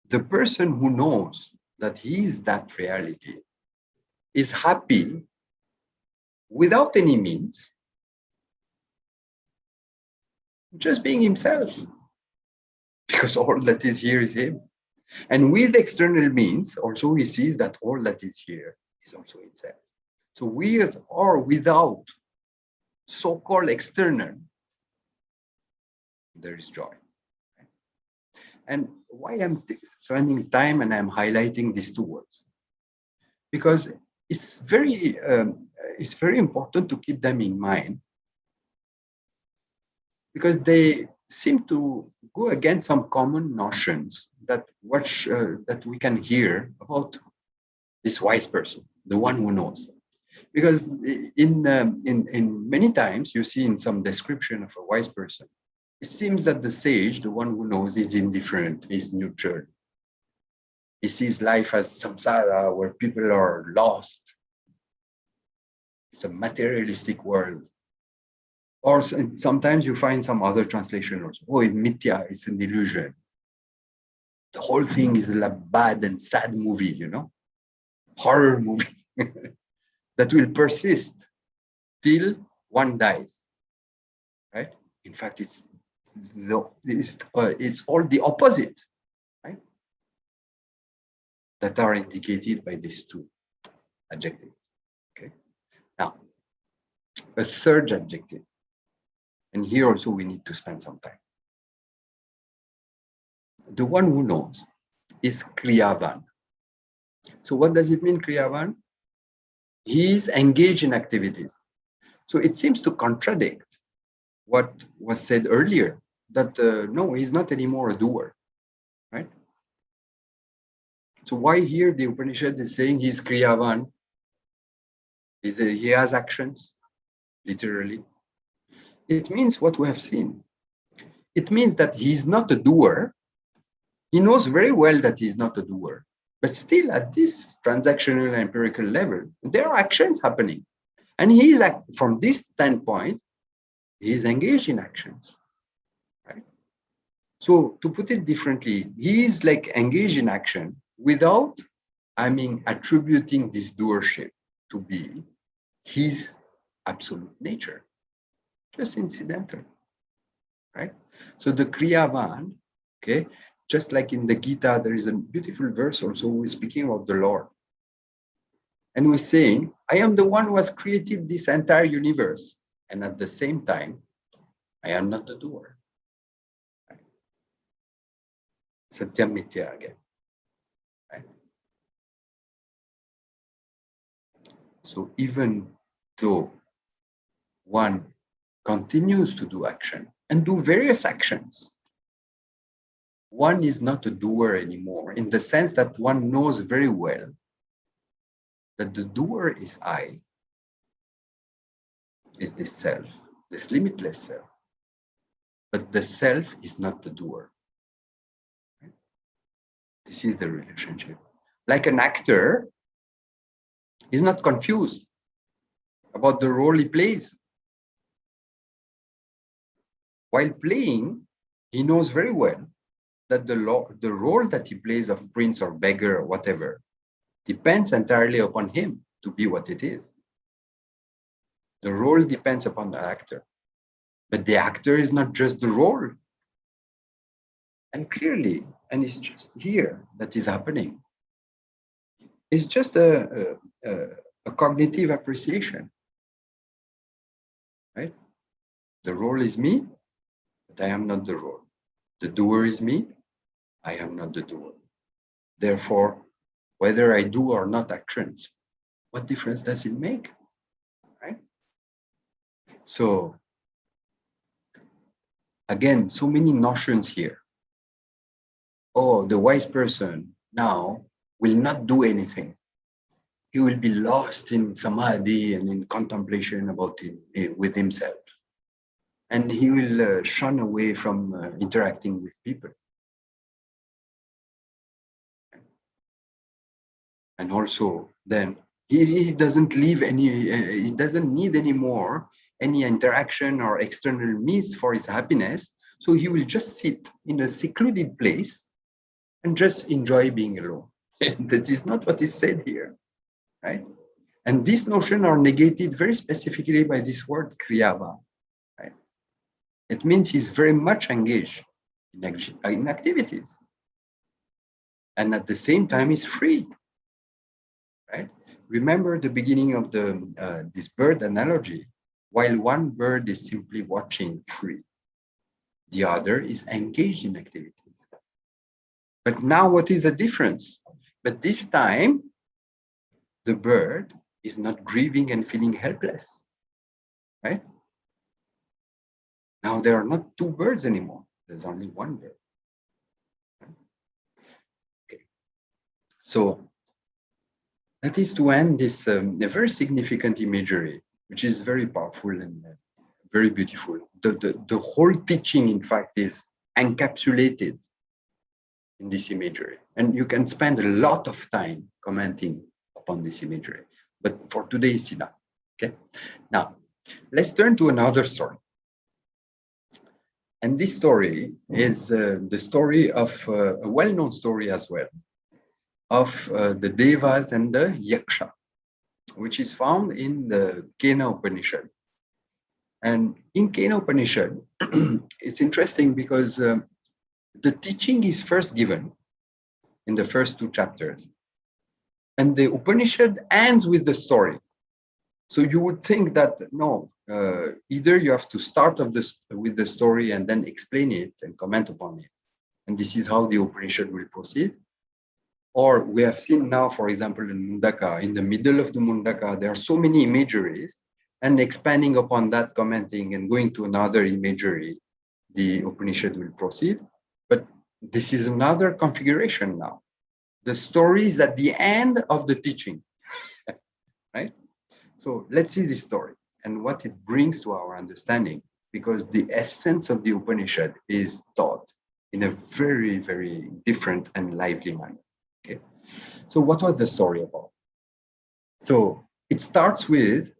the person who knows that he is that reality is happy without any means, just being himself, because all that is here is him. And with external means, also he sees that all that is here is also himself. So with or without so-called external, there is joy. And why I'm spending time and I'm highlighting these two words? Because it's very important to keep them in mind, because they seem to go against some common notions that that we can hear about this wise person, the one who knows. Because in many times you see in some description of a wise person, it seems that the sage, the one who knows, is indifferent, is neutral. He sees life as samsara, where people are lost. It's a materialistic world. Or sometimes you find some other translation also. Oh, it's mithya, it's an illusion. The whole thing is a bad and sad movie, you know, horror movie that will persist till one dies, right? In fact, it's all the opposite, right? That are indicated by these two adjectives. Okay. Now, a third adjective, and here also we need to spend some time. The one who knows is kriyavan. So what does it mean, kriyavan? He is engaged in activities. So it seems to contradict what was said earlier, that no, he's not anymore a doer, right? So why here the Upanishad is saying he's kriyavan? He has actions, literally. It means what we have seen. It means that he's not a doer. He knows very well that he's not a doer, but still at this transactional and empirical level, there are actions happening. And he's, from this standpoint, he's engaged in actions, right? So to put it differently, he's like engaged in action without, attributing this doership to be his absolute nature, just incidental, right? So the kriyavan, okay, just like in the Gita, there is a beautiful verse also, we're speaking of the Lord. And we're saying, I am the one who has created this entire universe. And at the same time, I am not the doer. Satyam Mithya again. Right? So even though one continues to do action and do various actions, one is not a doer anymore, in the sense that one knows very well that the doer is I, is this self, this limitless self. But the self is not the doer. This is the relationship. Like an actor is not confused about the role he plays. While playing, he knows very well that the role that he plays of prince or beggar or whatever depends entirely upon him to be what it is. The role depends upon the actor. But the actor is not just the role. And clearly, and it's just here that is happening. It's just a cognitive appreciation, right? The role is me, but I am not the role. The doer is me, I am not the doer. Therefore, whether I do or not actions, what difference does it make, right? So, again, so many notions here. Oh, the wise person now will not do anything. He will be lost in samadhi and in contemplation about it with himself. And he will shun away from interacting with people. And also, then he doesn't leave he doesn't need anymore any interaction or external means for his happiness. So he will just sit in a secluded place and just enjoy being alone. This is not what is said here, right? And this notion are negated very specifically by this word kriyava, right? It means he's very much engaged in activities. And at the same time, he's free, right? Remember the beginning of this bird analogy. While one bird is simply watching free, the other is engaged in activities. But now what is the difference? But this time, the bird is not grieving and feeling helpless, right? Now there are not two birds anymore. There's only one bird. Okay. So that is to end this a very significant imagery, which is very powerful and very beautiful. The whole teaching, in fact, is encapsulated in this imagery. And you can spend a lot of time commenting upon this imagery. But for today, it's enough. Okay. Now, let's turn to another story. And this story is the story of a well-known story as well, of the Devas and the Yaksa, which is found in the Kena Upanishad. And in Kena Upanishad, it's interesting because the teaching is first given in the first two chapters. And the Upanishad ends with the story. So you would think that, no, either you have to start with the story and then explain it and comment upon it. And this is how the Upanishad will proceed. Or we have seen now, for example, in Mundaka, in the middle of the Mundaka, there are so many imageries, and expanding upon that, commenting and going to another imagery, the Upanishad will proceed. But this is another configuration now. The story is at the end of the teaching, right? So let's see this story and what it brings to our understanding, because the essence of the Upanishad is taught in a very, very different and lively manner. Okay. So what was the story about? So it starts with,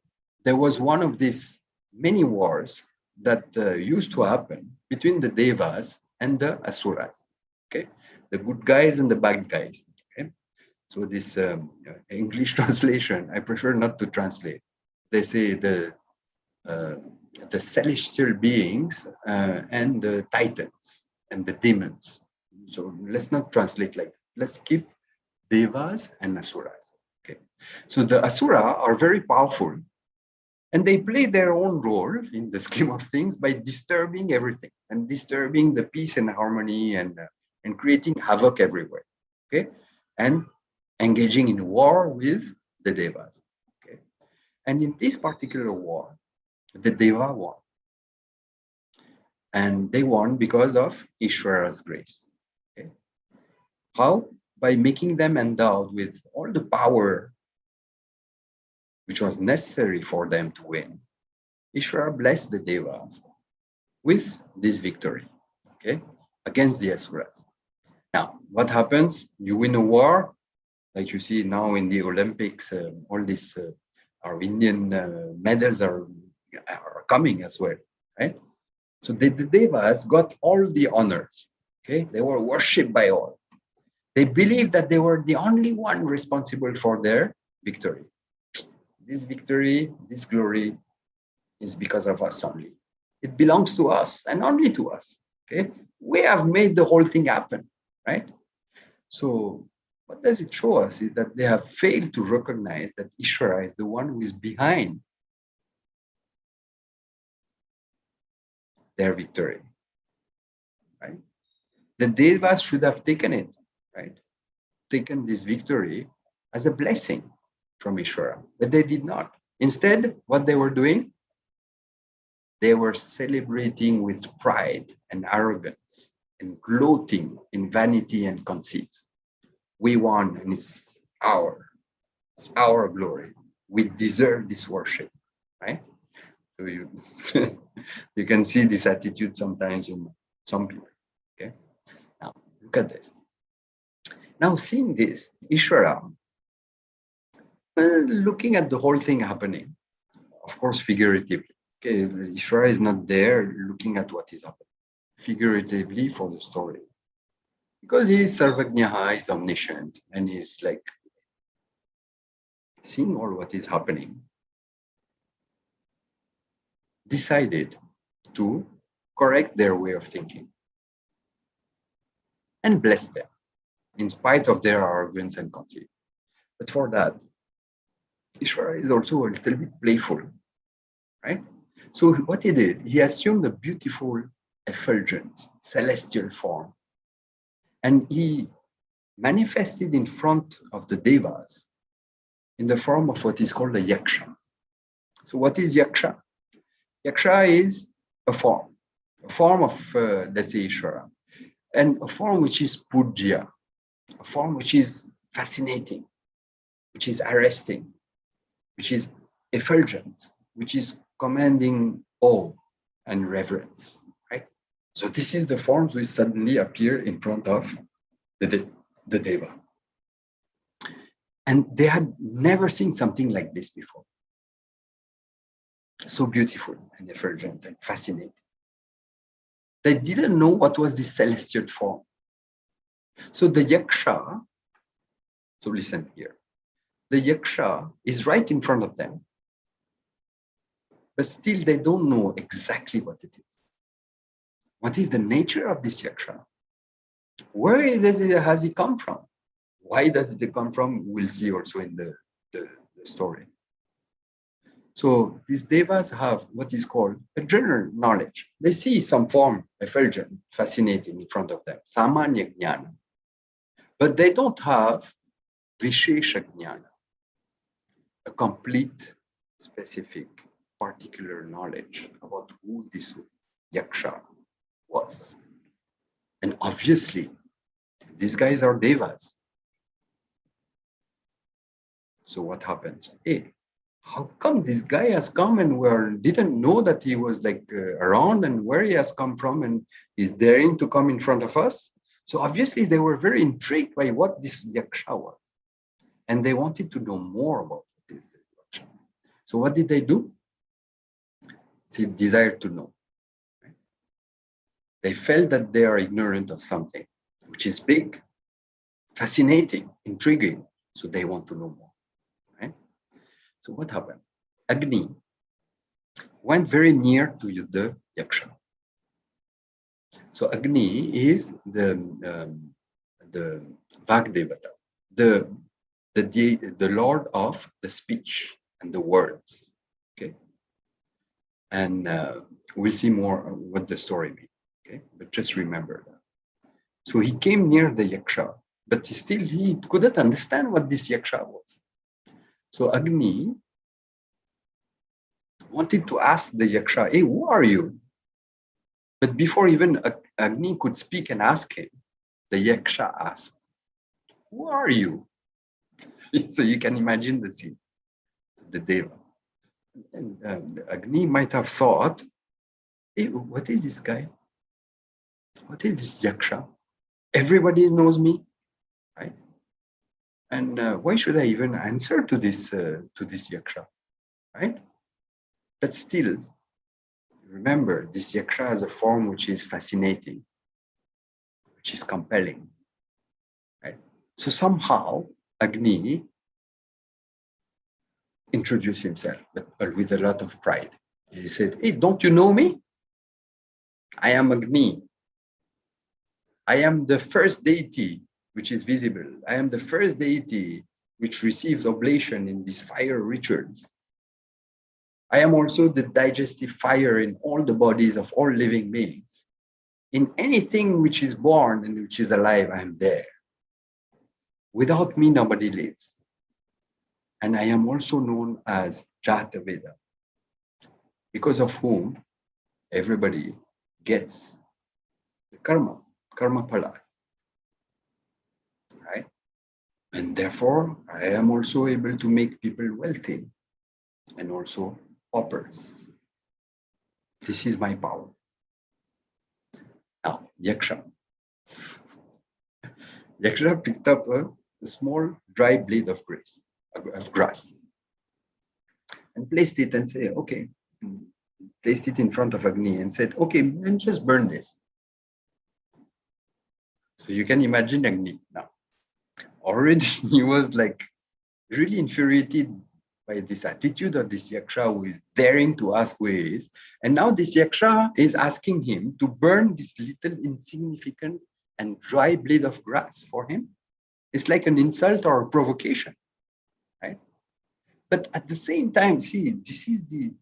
there was one of these many wars that used to happen between the Devas and the Asuras. Okay, the good guys and the bad guys. Okay, so this English translation, I prefer not to translate. They say the celestial beings and the titans and the demons. So let's not translate like that. Let's keep Devas and Asuras. Okay, so the Asura are very powerful, and they play their own role in the scheme of things by disturbing everything and disturbing the peace and harmony and and creating havoc everywhere. Okay, and engaging in war with the Devas. Okay, and in this particular war, the Deva won, and they won because of Ishvara's grace. Okay, how? By making them endowed with all the power which was necessary for them to win. Ishvara blessed the Devas with this victory, okay, against the Asuras. Now, what happens? You win a war, like you see now in the Olympics, all these our Indian medals are coming as well, right? So the Devas got all the honors, okay? They were worshipped by all. They believed that they were the only one responsible for their victory. This victory, this glory is because of us only. It belongs to us and only to us, okay? We have made the whole thing happen, right? So what does it show us is that they have failed to recognize that Ishvara is the one who is behind their victory, right? The Devas should have taken it, right? Taken this victory as a blessing from Ishvara, but they did not. Instead, what they were doing, they were celebrating with pride and arrogance and gloating in vanity and conceit. We won, and it's our glory. We deserve this worship, right? So you, you can see this attitude sometimes in some people. Okay, now look at this. Now seeing this, Ishvara, looking at the whole thing happening, of course, figuratively. Okay, Ishvara is not there looking at what is happening, figuratively for the story. Because he is Sarvajnaha, he's omniscient, and he's like seeing all what is happening, decided to correct their way of thinking and bless them in spite of their arrogance and conceit. But for that, Ishvara is also a little bit playful, right? So what he did, he assumed a beautiful, effulgent, celestial form, and he manifested in front of the Devas in the form of what is called a Yaksha. So what is Yaksha? Yaksha is a form of, let's say, Ishvara, and a form which is pujya, a form which is fascinating, which is arresting, which is effulgent, which is commanding awe and reverence, right? So this is the forms which suddenly appear in front of the Deva. And they had never seen something like this before. So beautiful and effulgent and fascinating. They didn't know what was this celestial form. So the Yaksha, so listen here, the Yaksha is right in front of them, but still they don't know exactly what it is. What is the nature of this Yaksha? Where has he come from? Why does it come from? We'll see also in the story. So these Devas have what is called a general knowledge. They see some form, effulgent, fascinating in front of them, samanya jnana. But they don't have vishesha jnana, a complete, specific, particular knowledge about who this Yaksha was. And obviously, these guys are Devas. So what happens? Hey, how come this guy has come and we didn't know that he was like around and where he has come from and is daring to come in front of us? So obviously they were very intrigued by what this Yaksha was. And they wanted to know more about this Yaksha. So what did they do? They desired to know. Right? They felt that they are ignorant of something, which is big, fascinating, intriguing. So they want to know more. Right? So what happened? Agni went very near to the Yaksha. So Agni is the Vagdevata, the lord of the speech and the words. Okay, and we'll see more what the story means. Okay, but just remember that. So he came near the Yaksha, but he couldn't understand what this Yaksha was. So Agni wanted to ask the Yaksha, hey, who are you? But before even Agni could speak and ask him, the Yaksha asked, who are you? So you can imagine the scene, the Deva. And Agni might have thought, hey, what is this guy? What is this Yaksha? Everybody knows me, right? And why should I even answer to this Yaksha, right? But still, remember, this Yaksha has a form which is fascinating, which is compelling, right? So somehow Agni introduced himself, but with a lot of pride. He said, hey, don't you know me? I am Agni. I am the first deity which is visible. I am the first deity which receives oblation in these fire rituals. I am also the digestive fire in all the bodies of all living beings. In anything which is born and which is alive, I am there. Without me, nobody lives. And I am also known as Jataveda, because of whom everybody gets the karma phalas, right? And therefore, I am also able to make people wealthy and also paupers. This is my power. Now, Yaksha. Yaksha picked up a small dry blade of grass and placed it and said, okay, placed it in front of Agni and said, okay, then just burn this. So you can imagine Agni now. Already he was like really infuriated by this attitude of this Yaksha who is daring to ask where he is. And now this Yaksha is asking him to burn this little insignificant and dry blade of grass for him. It's like an insult or a provocation, right? But at the same time, see, this is the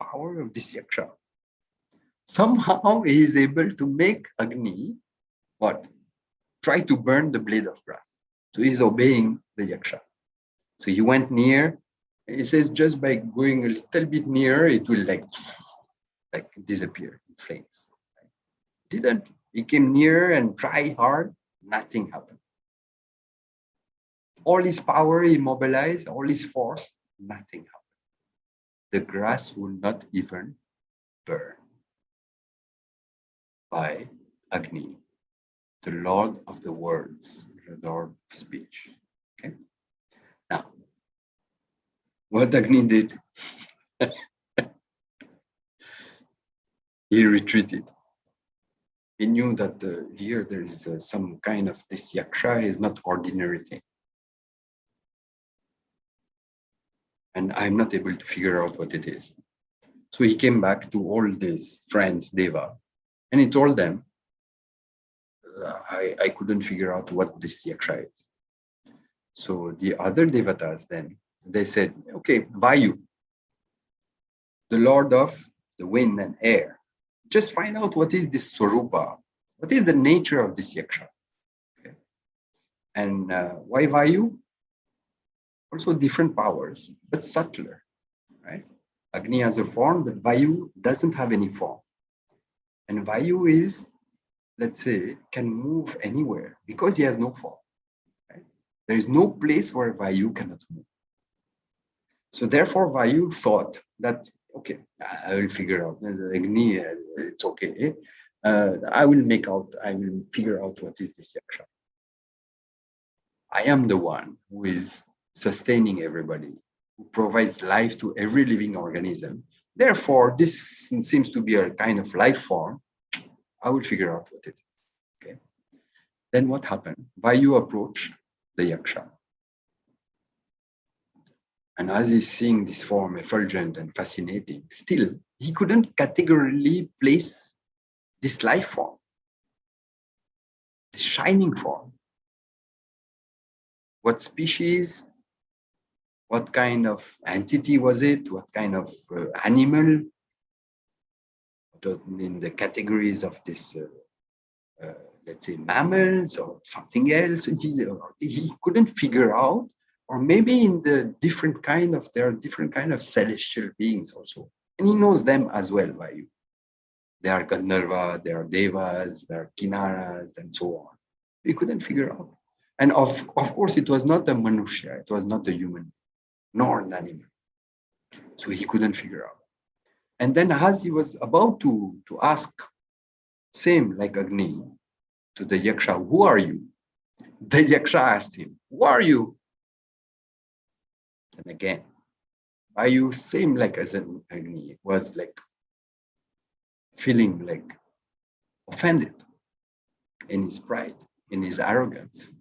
power of this Yaksha. Somehow he is able to make Agni, what? Try to burn the blade of grass. So he's obeying the Yaksha. So he went near. He says just by going a little bit nearer, it will like disappear in flames. Didn't. He came near and tried hard. Nothing happened. All his power he mobilized, all his force, nothing happened. The grass will not even burn. By Agni, the Lord of the words, the Lord of speech. Okay. Now, what Agni did, he retreated. He knew that here there is some kind of this Yaksha is not ordinary thing. And I'm not able to figure out what it is. So he came back to all his friends, Deva, and he told them, I couldn't figure out what this Yaksha is. So the other Devatas then, they said, okay, Vayu, the Lord of the wind and air, just find out what is this Swarupa, what is the nature of this Yaksha. Okay. And why Vayu? Also different powers, but subtler, right? Agni has a form, but Vayu doesn't have any form. And Vayu is, let's say, can move anywhere because he has no form. Right? There is no place where Vayu cannot move. So therefore, Vayu thought that, okay, I will figure out. Agni, it's okay. I will figure out what is this Yaksha. I am the one who is sustaining everybody, who provides life to every living organism. Therefore, this seems to be a kind of life form. I will figure out what it is. Okay. Then what happened? Vayu approached the Yaksha. And as he's seeing this form effulgent and fascinating, still, he couldn't categorically place this life form, this shining form. What species, what kind of entity was it? What kind of animal? In the categories of this let's say, mammals or something else. He couldn't figure out, or maybe in the there are different kind of celestial beings also. And he knows them as well, Vayu. There are Gandharva, there are Devas, there are Kinnaras, and so on. He couldn't figure out. And of course, it was not a Manusha, it was not a human, nor an animal. So he couldn't figure out. And then as he was about to ask, same like Agni, to the Yaksha, who are you? The Yaksha asked him, who are you? And again, Vayu, same like as an Agni, was like feeling like offended in his pride, in his arrogance.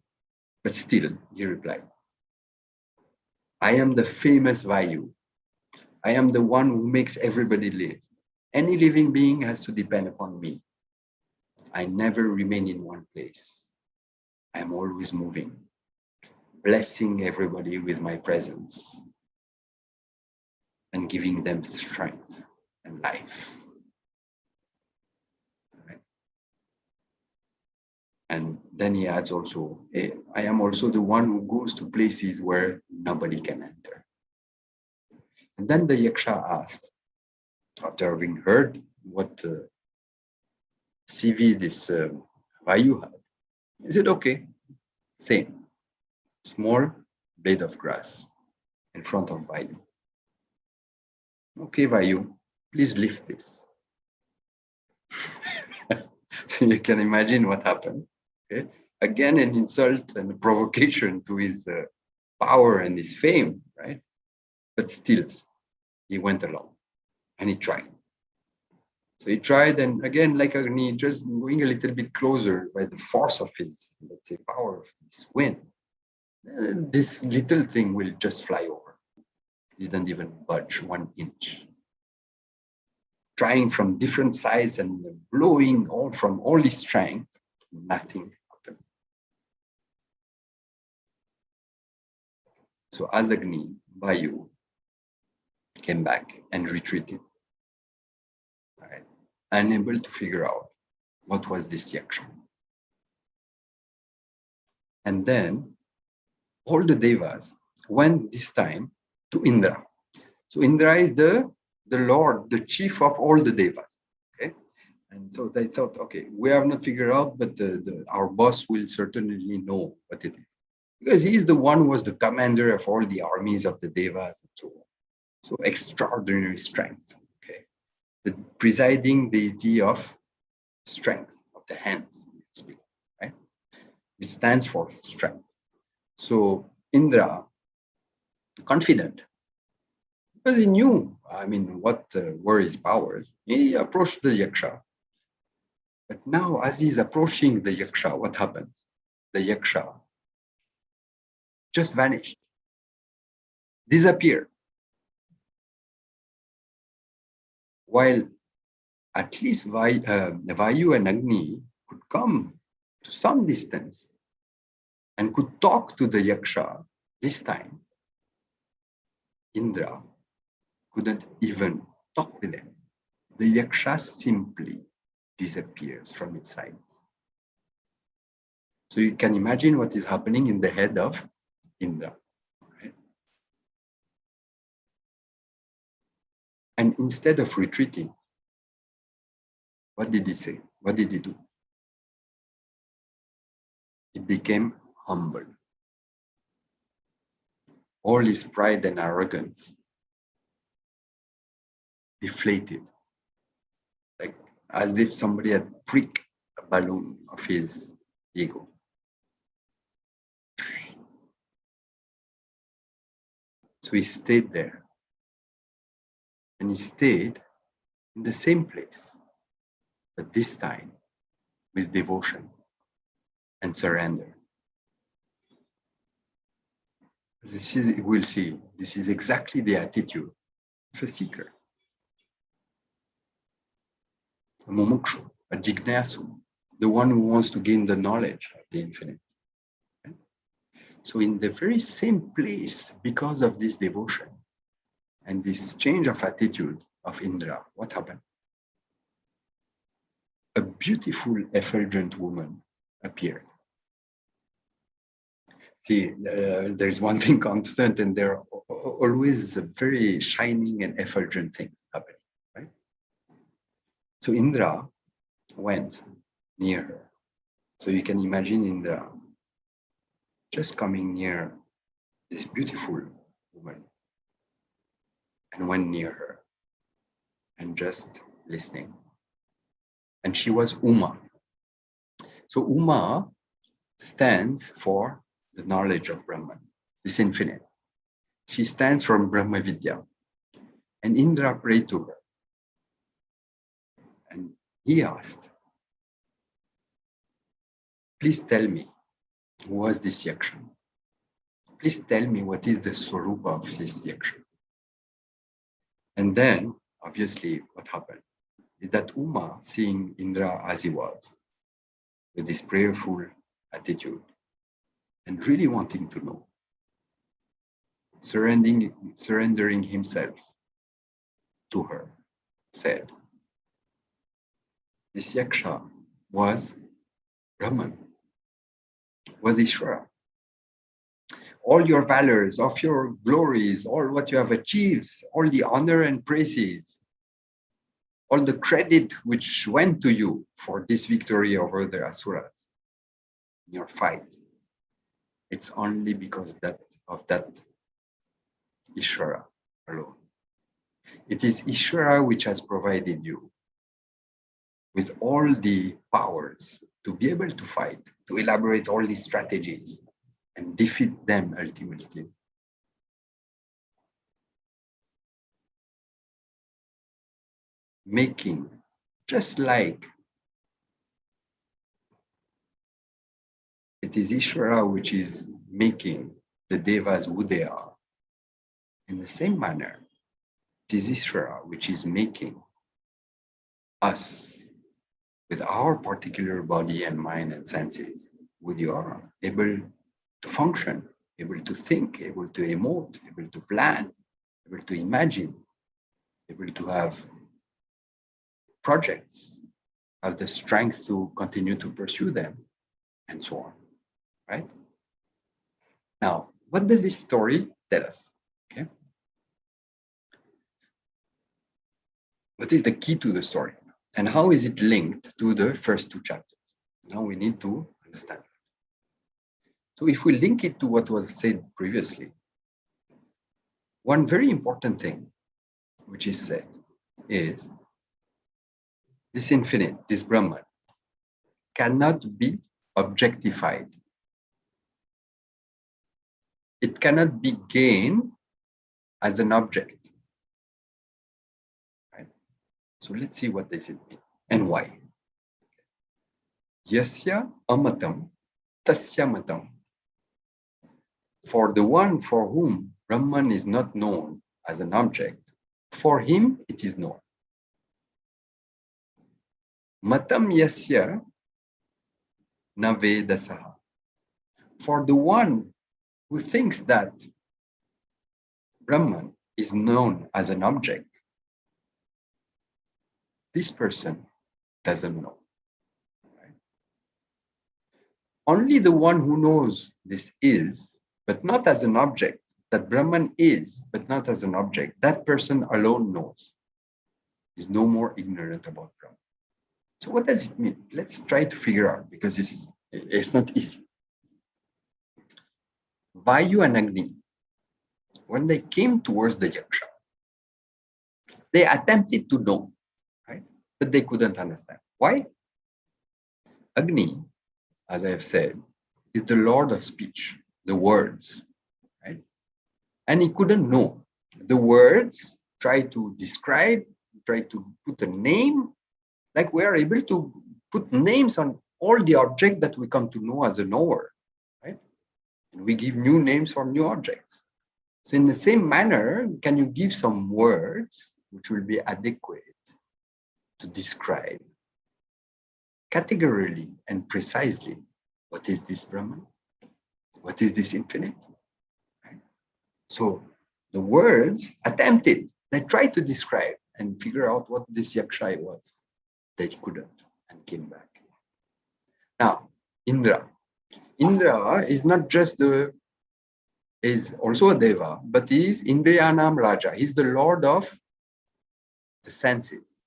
But still, he replied, I am the famous Vayu. I am the one who makes everybody live. Any living being has to depend upon me. I never remain in one place. I am always moving, blessing everybody with my presence and giving them strength and life. Right? And then he adds also, I am also the one who goes to places where nobody can enter. And then the Yaksha asked, after having heard what CV this Vayu had, he said, okay, same, small blade of grass in front of Vayu. Okay, Vayu, please lift this. So you can imagine what happened. Okay? Again, an insult and a provocation to his power and his fame, right? But still, he went along and he tried. So he tried, and again, like Agni, just going a little bit closer by the force of his, let's say, power of his wind. This little thing will just fly over. He didn't even budge 1 inch. Trying from different sides and blowing from all his strength, nothing happened. So as Agni, Vayu came back and retreated, right? Unable to figure out what was this Yaksha. And then all the Devas went this time to Indra. So Indra is the Lord, the chief of all the Devas. Okay. And so they thought, okay, we have not figured out, but our boss will certainly know what it is. Because he is the one who was the commander of all the armies of the Devas and so on. So extraordinary strength. Okay. The presiding deity of strength, of the hands, right? It stands for strength. So Indra, confident, because he knew, what were his powers, he approached the Yaksha. But now, as he's approaching the Yaksha, what happens? The Yaksha just vanished, disappeared. While at least Vayu and Agni could come to some distance and could talk to the Yaksha, this time, Indra couldn't even talk with him. The Yaksha simply disappears from its sides. So you can imagine what is happening in the head of Indra. Right? And instead of retreating, what did he say? What did he do? He became humble. All his pride and arrogance deflated, like as if somebody had pricked a balloon of his ego. So he stayed there. And he stayed in the same place, but this time with devotion and surrender. We'll see, this is exactly the attitude of a seeker, a mumukshu, a jignasu, the one who wants to gain the knowledge of the infinite. Okay? So in the very same place, because of this devotion and this change of attitude of Indra, what happened? A beautiful effulgent woman appeared. See, there's one thing constant, and there are always very shining and effulgent things happening, right? So Indra went near her. So you can imagine Indra just coming near this beautiful woman and went near her and just listening. And she was Uma. So Uma stands for the knowledge of Brahman, this infinite. She stands from Brahma Vidya. And Indra prayed to her. And he asked, please tell me, who was this Yaksha? Please tell me what is the Swarupa of this Yaksha. And then, obviously, what happened is that Uma, seeing Indra as he was, with this prayerful attitude, and really wanting to know, surrendering himself to her, said, this Yaksha was Brahman, was Ishvara. All your valors, of your glories, all what you have achieved, all the honor and praises, all the credit which went to you for this victory over the Asuras, your fight, it's only because of that Ishvara alone. It is Ishvara which has provided you with all the powers to be able to fight, to elaborate all these strategies and defeat them ultimately. Making, just like it is Ishvara which is making the Devas who they are, in the same manner, it is Ishvara which is making us with our particular body and mind and senses, who you are, able to function, able to think, able to emote, able to plan, able to imagine, able to have projects, have the strength to continue to pursue them, and so on, right? Now, what does this story tell us? Okay. What is the key to the story? And how is it linked to the first two chapters? Now we need to understand. So if we link it to what was said previously, one very important thing which is said is this infinite, this Brahman, cannot be objectified. It cannot be gained as an object. Right? So let's see what does it mean and why. Yasya amatam tasya matam. For the one for whom Brahman is not known as an object, for him it is known. Matam yasya na vedasaha. For the one who thinks that Brahman is known as an object, this person doesn't know. Right? Only the one who knows this is, but not as an object, that Brahman is, but not as an object, that person alone knows, is no more ignorant about Brahman. So what does it mean? Let's try to figure out, because it's not easy. Vayu and Agni, when they came towards the Yaksha, they attempted to know, right? But they couldn't understand. Why? Agni, as I have said, is the lord of speech, the words, right? And he couldn't know. The words try to describe, try to put a name, like we are able to put names on all the objects that we come to know as a knower, right? And we give new names for new objects. So in the same manner, can you give some words which will be adequate to describe categorically and precisely what is this Brahman? What is this infinite? Right? So the words attempted, they tried to describe and figure out what this Yaksha was. They couldn't and came back. Now, Indra. Indra is not just is also a deva, but he is Indriyanam Raja. He's the lord of the senses.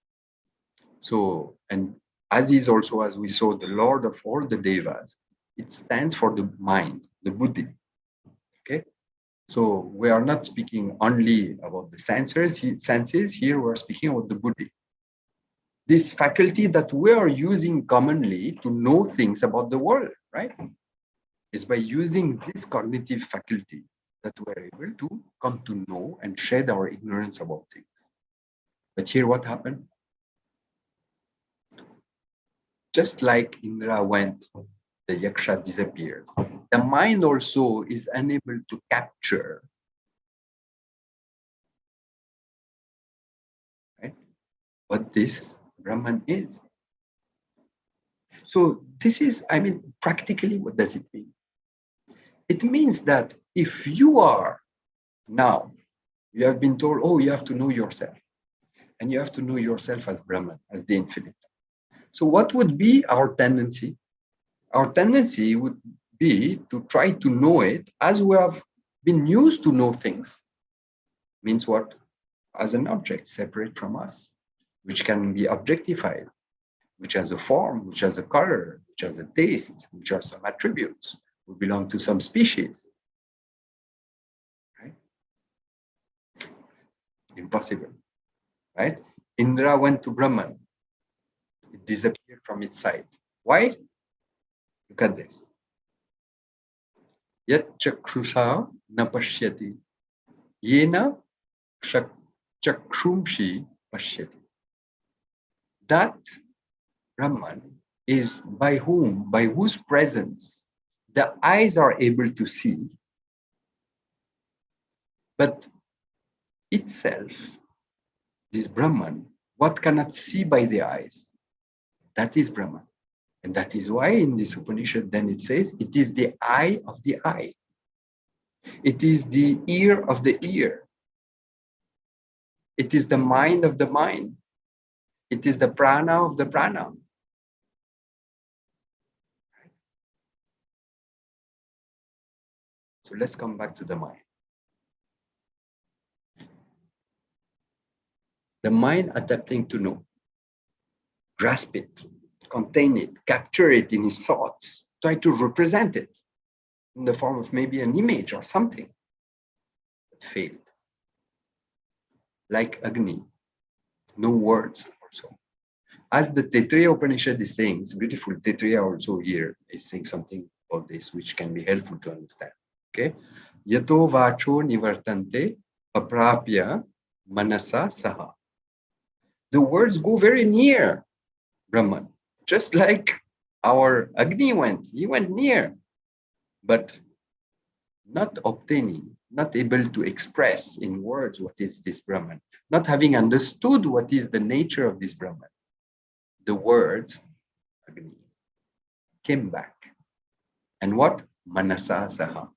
So, and as he is also, as we saw, the lord of all the devas, it stands for the mind, the buddhi. Okay. So we are not speaking only about the senses. Here we are speaking about the buddhi. This faculty that we are using commonly to know things about the world, right? It's by using this cognitive faculty that we're able to come to know and shed our ignorance about things. But here what happened? Just like Indra went, the Yaksha disappears. The mind also is unable to capture, right, what this Brahman is. So this is, I mean, practically, what does it mean? It means that if you are now, you have been told, oh, you have to know yourself. And you have to know yourself as Brahman, as the infinite. So what would be our tendency? Our tendency would be to try to know it as we have been used to know things. Means what? As an object separate from us, which can be objectified, which has a form, which has a color, which has a taste, which has some attributes. We belong to some species. Right? Impossible. Right? Indra went to Brahman. It disappeared from its sight. Why? Look at this. Yat chakrusha na pashyati. Yena chakrumshi pashyati. That Brahman is by whose presence the eyes are able to see, but itself, this Brahman, what cannot see by the eyes, that is Brahman. And that is why in this Upanishad then it says, it is the eye of the eye. It is the ear of the ear. It is the mind of the mind. It is the prana of the prana. So let's come back to the mind. The mind adapting to know, grasp it, contain it, capture it in his thoughts, try to represent it in the form of maybe an image or something, but failed. Like Agni, no words also. As the Taittiriya Upanishad is saying, it's beautiful. Taittiriya also here is saying something about this, which can be helpful to understand. Okay, yato vacho nivartante aprapya manasa saha. The words go very near Brahman, just like our Agni went. He went near, but not obtaining, not able to express in words what is this Brahman, not having understood what is the nature of this Brahman. The words, Agni, came back. And what? Manasa saha.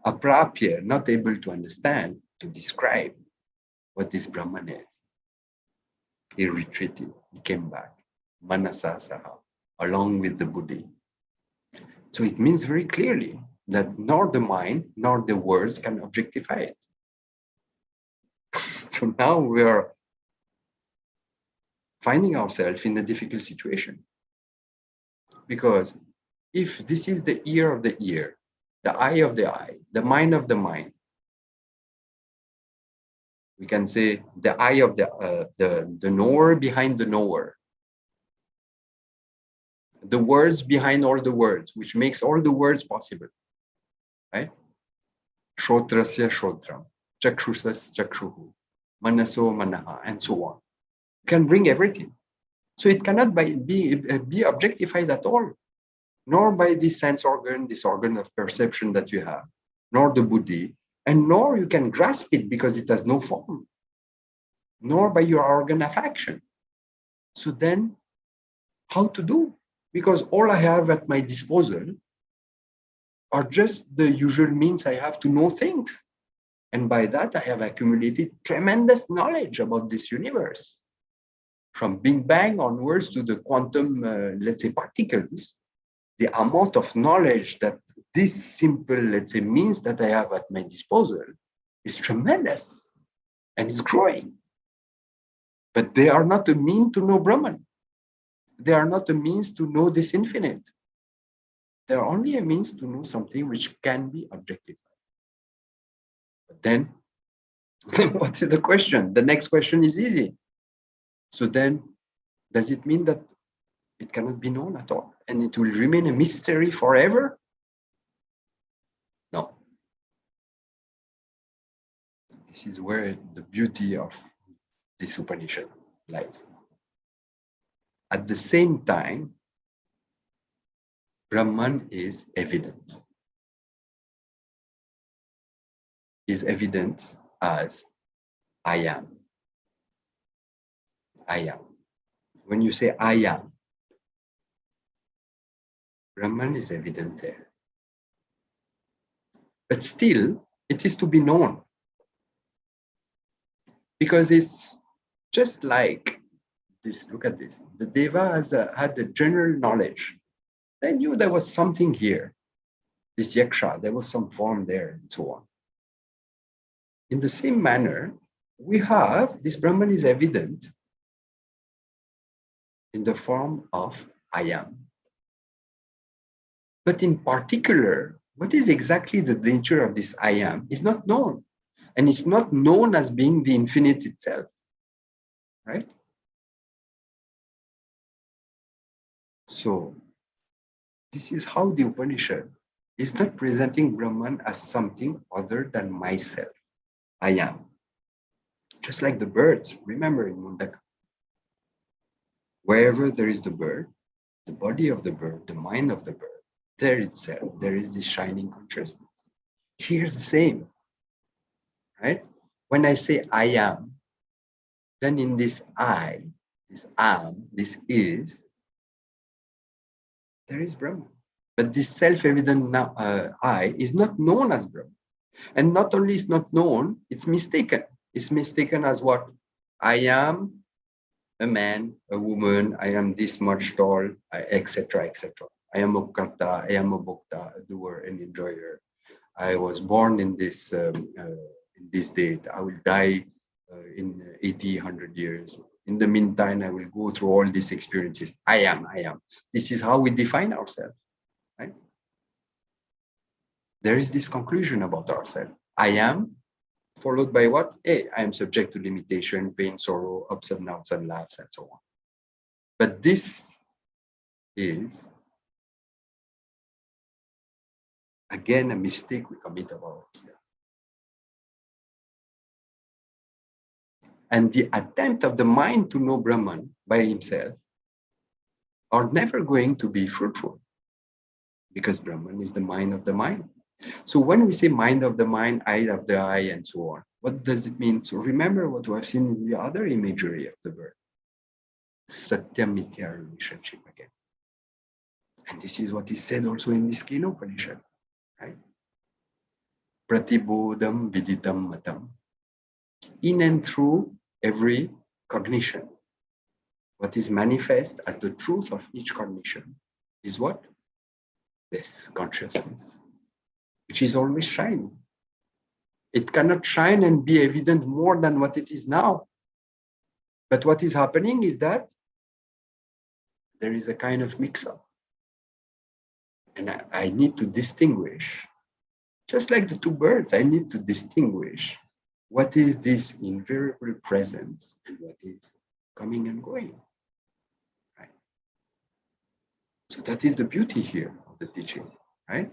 Aprapya, not able to understand, to describe what this Brahman is. He retreated, he came back. Manasa saha, along with the buddhi. So it means very clearly that nor the mind nor the words can objectify it. So now we are finding ourselves in a difficult situation. Because if this is the ear of the ear, the eye of the eye, the mind of the mind, we can say the eye of the knower behind the knower, the words behind all the words, which makes all the words possible, right? Shrotrasya shrotram, chakshusas chakshuhu, manaso manaha, and so on. You can bring everything. So it cannot be objectified at all, nor by this sense organ, this organ of perception that you have, nor the buddhi, and nor you can grasp it because it has no form, nor by your organ of action. So then, how to do? Because all I have at my disposal are just the usual means I have to know things. And by that, I have accumulated tremendous knowledge about this universe. From Big Bang onwards to the quantum, let's say, particles, the amount of knowledge that this simple, let's say, means that I have at my disposal is tremendous and it's growing. But they are not a mean to know Brahman. They are not a means to know this infinite. They are only a means to know something which can be objectified. But then, what is the question? The next question is easy. So then, does it mean that it cannot be known at all and it will remain a mystery forever? No. This is where the beauty of this Upanishad lies. At the same time, Brahman is evident. Is evident as I am. I am. When you say I am, Brahman is evident there. But still, it is to be known. Because it's just like this, look at this. The Deva had the general knowledge. They knew there was something here. This Yaksha, there was some form there and so on. In the same manner, we have this Brahman is evident in the form of I am. But in particular, what is exactly the nature of this I am is not known. And it's not known as being the infinite itself, right? So, this is how the Upanishad is not presenting Brahman as something other than myself. I am. Just like the birds, remember in Mundaka. Wherever there is the bird, the body of the bird, the mind of the bird, there itself, there is this shining consciousness. Here's the same, right? When I say I am, then in this I, this am, this is, there is Brahman. But this self-evident I is not known as Brahman. And not only is not known, it's mistaken. It's mistaken as what? I am a man, a woman, I am this much tall, etc., etc. I am a karta, I am a bhokta, a doer, an enjoyer. I was born in this date. I will die in 80, 100 years. In the meantime, I will go through all these experiences. I am. This is how we define ourselves, right? There is this conclusion about ourselves. I am, followed by what? Hey, I am subject to limitation, pain, sorrow, ups and downs and laughs, and so on. But this is, again, a mistake we commit about ourselves. And the attempt of the mind to know Brahman by himself are never going to be fruitful, because Brahman is the mind of the mind. So when we say mind of the mind, eye of the eye, and so on, what does it mean? So remember what we have seen in the other imagery of the bird. Satya Mithya relationship again. And this is what is said also in this Kena Upanishad, right? Pratibodham viditam matam. In and through every cognition, what is manifest as the truth of each cognition is what? This consciousness, which is always shining. It cannot shine and be evident more than what it is now. But what is happening is that there is a kind of mix-up. And I need to distinguish, just like the two birds, I need to distinguish what is this invariable presence and what is coming and going. Right? So that is the beauty here of the teaching, right?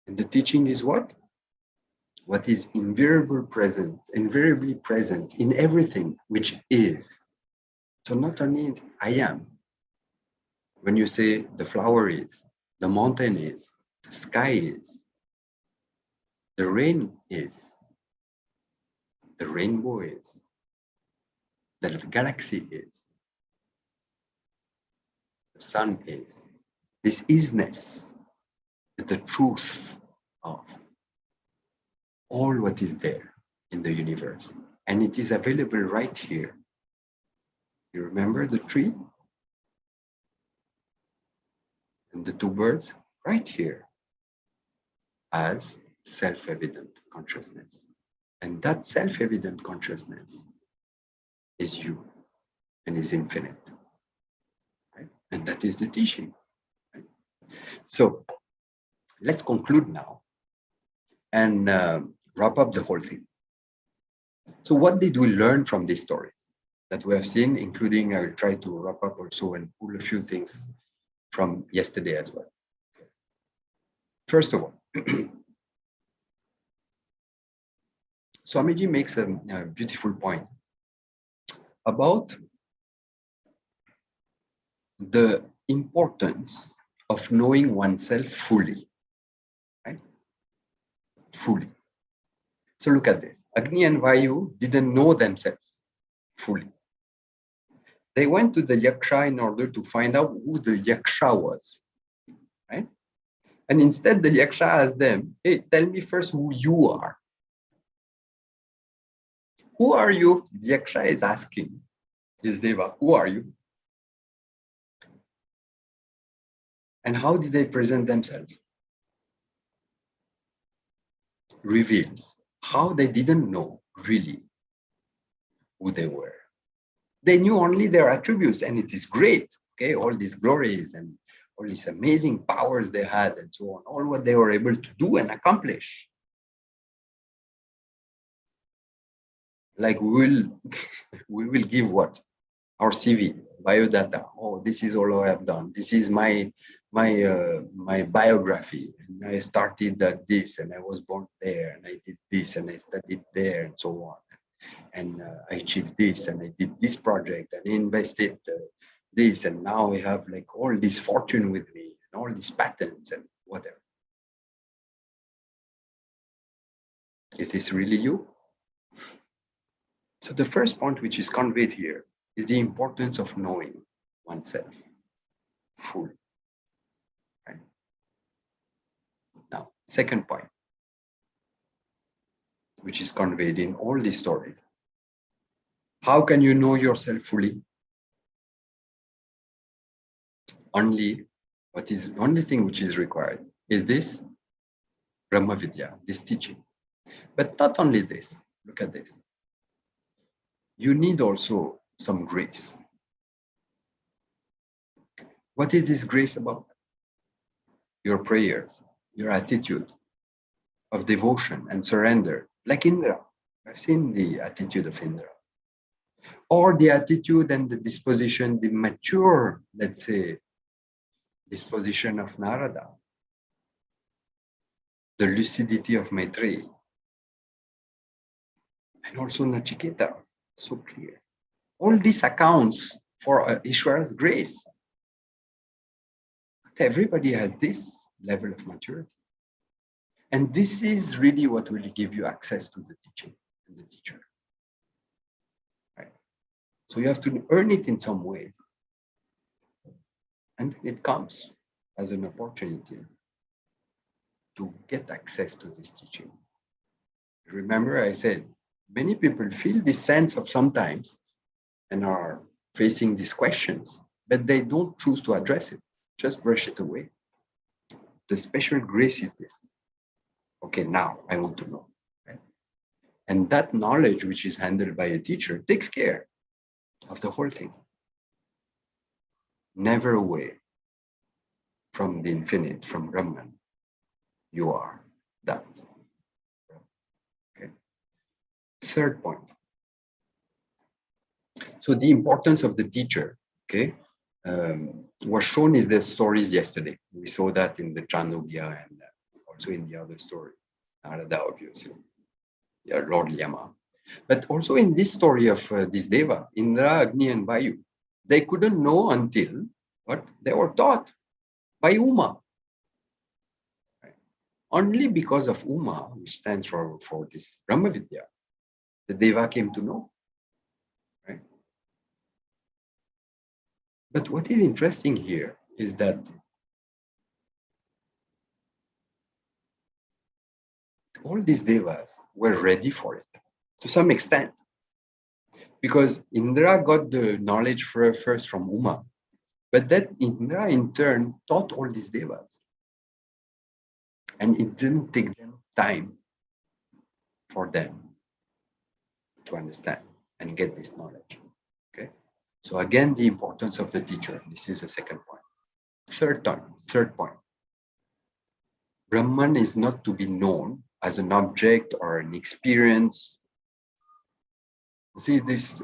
And the teaching is what? What is invariably present in everything which is. So not only I am. When you say the flower is, the mountain is, the sky is, the rain is, the rainbow is, the galaxy is, the sun is. This isness is the truth of all what is there in the universe. And it is available right here. You remember the tree? And the two birds right here as self-evident consciousness. And that self-evident consciousness is you and is infinite. Right? And that is the teaching. Right? So let's conclude now and wrap up the whole thing. So what did we learn from these stories that we have seen, including I will try to wrap up also and pull a few things from yesterday as well. First of all, Swamiji makes a beautiful point about the importance of knowing oneself fully, right? Fully. So look at this. Agni and Vayu didn't know themselves fully. They went to the Yaksha in order to find out who the Yaksha was, right? And instead the Yaksha asked them, hey, tell me first who you are. Who are you? The Yaksha is asking this Deva, who are you? And how did they present themselves? Reveals how they didn't know really who they were. They knew only their attributes, and it is great, okay? All these glories and all these amazing powers they had and so on, all what they were able to do and accomplish. Like we will give what? Our CV, biodata. Oh, this is all I have done. This is my biography. And I started at this, and I was born there, and I did this, and I studied there, and so on. And I achieved this, and I did this project, and I invested this, and now I have like all this fortune with me, and all these patents, and whatever. Is this really you? So the first point which is conveyed here is the importance of knowing oneself fully. Right? Now, second point, which is conveyed in all these stories. How can you know yourself fully? Only thing which is required is this Brahma Vidya, this teaching. But not only this, look at this. You need also some grace. What is this grace about? Your prayers, your attitude of devotion and surrender, like Indra. I've seen the attitude of Indra. Or the attitude and the disposition, the mature, let's say, disposition of Narada. The lucidity of Maitreyi. And also Nachiketa, so clear. All these accounts for Ishvara's grace. But everybody has this level of maturity. And this is really what will give you access to the teaching and the teacher. Right? So you have to earn it in some ways. And it comes as an opportunity to get access to this teaching. Remember, I said, many people feel this sense of sometimes and are facing these questions, but they don't choose to address it, just brush it away. The special grace is this. Okay, now I want to know. Right? And that knowledge, which is handled by a teacher, takes care of the whole thing. Never away from the infinite, from Brahman. You are that. Okay. Third point. So the importance of the teacher, okay, was shown in the stories yesterday. We saw that in the Chandogya and also in the other stories. Narada, obviously, yeah, Lord Yama. But also in this story of this Deva, Indra, Agni, and Vayu, they couldn't know until what they were taught by Uma. Right? Only because of Uma, which stands for this Brahma Vidya, the Deva came to know. Right? But what is interesting here is that all these Devas were ready for it to some extent. Because Indra got the knowledge first from Uma, But that Indra in turn taught all these devas. And it didn't take them time for them to understand and get this knowledge. Okay. So again, the importance of the teacher. This is the second point. Third point. Brahman is not to be known as an object or an experience. See this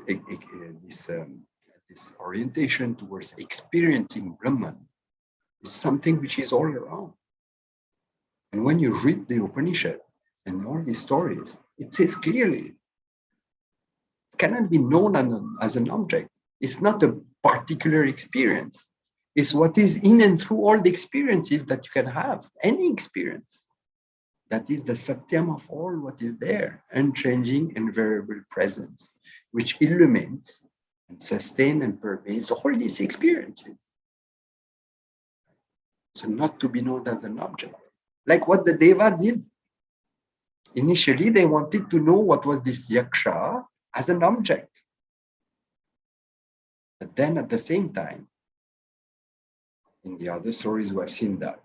orientation towards experiencing Brahman is something which is all around. And when you read the Upanishad and all these stories, it says clearly, it cannot be known as an object. It's not a particular experience. It's what is in and through all the experiences that you can have, any experience. That is the satyam of all what is there, unchanging, invariable presence, which illuminates and sustains and pervades all these experiences. So not to be known as an object. Like what the Deva did. Initially, they wanted to know what was this Yaksha as an object. But then at the same time, in the other stories, we have seen that.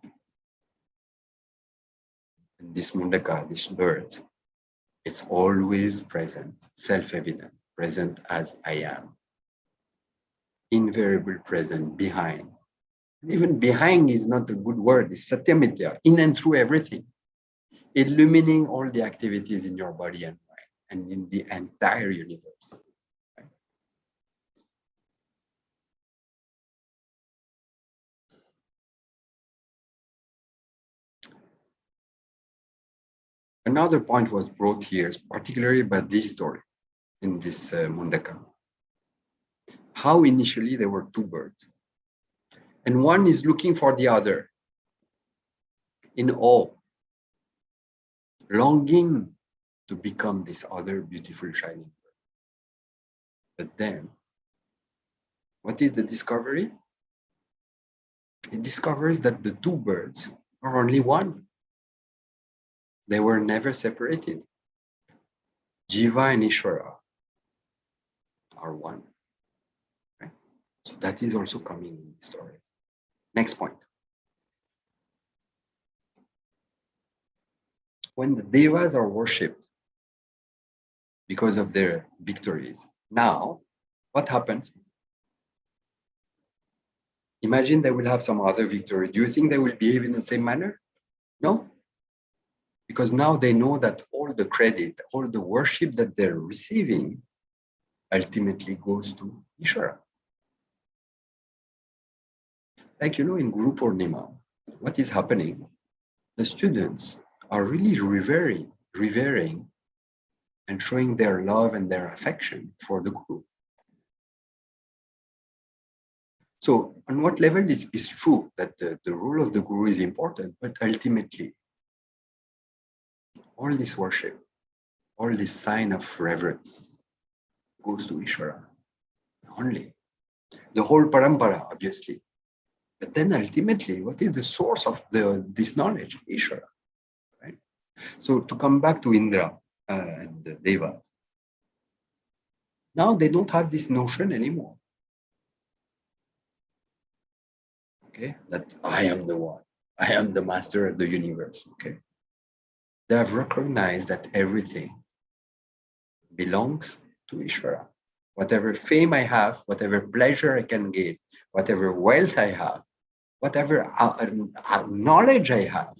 In this Mundaka, this bird, it's always present, self-evident, present as I am. Invariable present, behind. Even behind is not a good word, it's Satyamitya, in and through everything. Illuminating all the activities in your body and mind and in the entire universe. Right? Another point was brought here, particularly by this story in this Mundaka. How initially there were two birds, and one is looking for the other in awe, longing to become this other beautiful shining bird. But then, what is the discovery? It discovers that the two birds are only one. They were never separated. Jiva and Ishvara are one. Right? So that is also coming in the story. Next point. When the Devas are worshipped because of their victories, now what happens? Imagine they will have some other victory. Do you think they will behave in the same manner? No. Because now they know that all the credit, all the worship that they're receiving ultimately goes to Ishvara. Like, in Guru Purnima, what is happening? The students are really revering and showing their love and their affection for the Guru. So on what level is true that the role of the Guru is important, but ultimately, all this worship, all this sign of reverence goes to Ishvara only. The whole parampara, obviously. But then ultimately, what is the source of this knowledge? Ishvara. Right? So to come back to Indra and the Devas, now they don't have this notion anymore. Okay, that I am the one, I am the master of the universe. Okay, they have recognized that everything belongs to Ishvara. Whatever fame I have, whatever pleasure I can get, whatever wealth I have, whatever knowledge I have,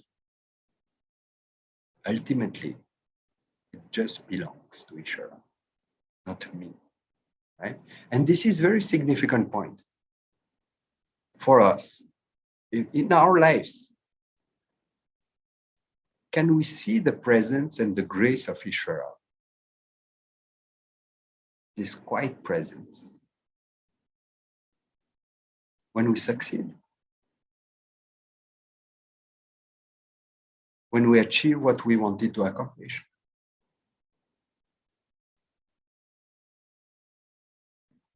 ultimately, it just belongs to Ishvara, not to me. Right? And this is a very significant point for us in our lives. Can we see the presence and the grace of Ishvara? This quiet presence when we succeed, when we achieve what we wanted to accomplish.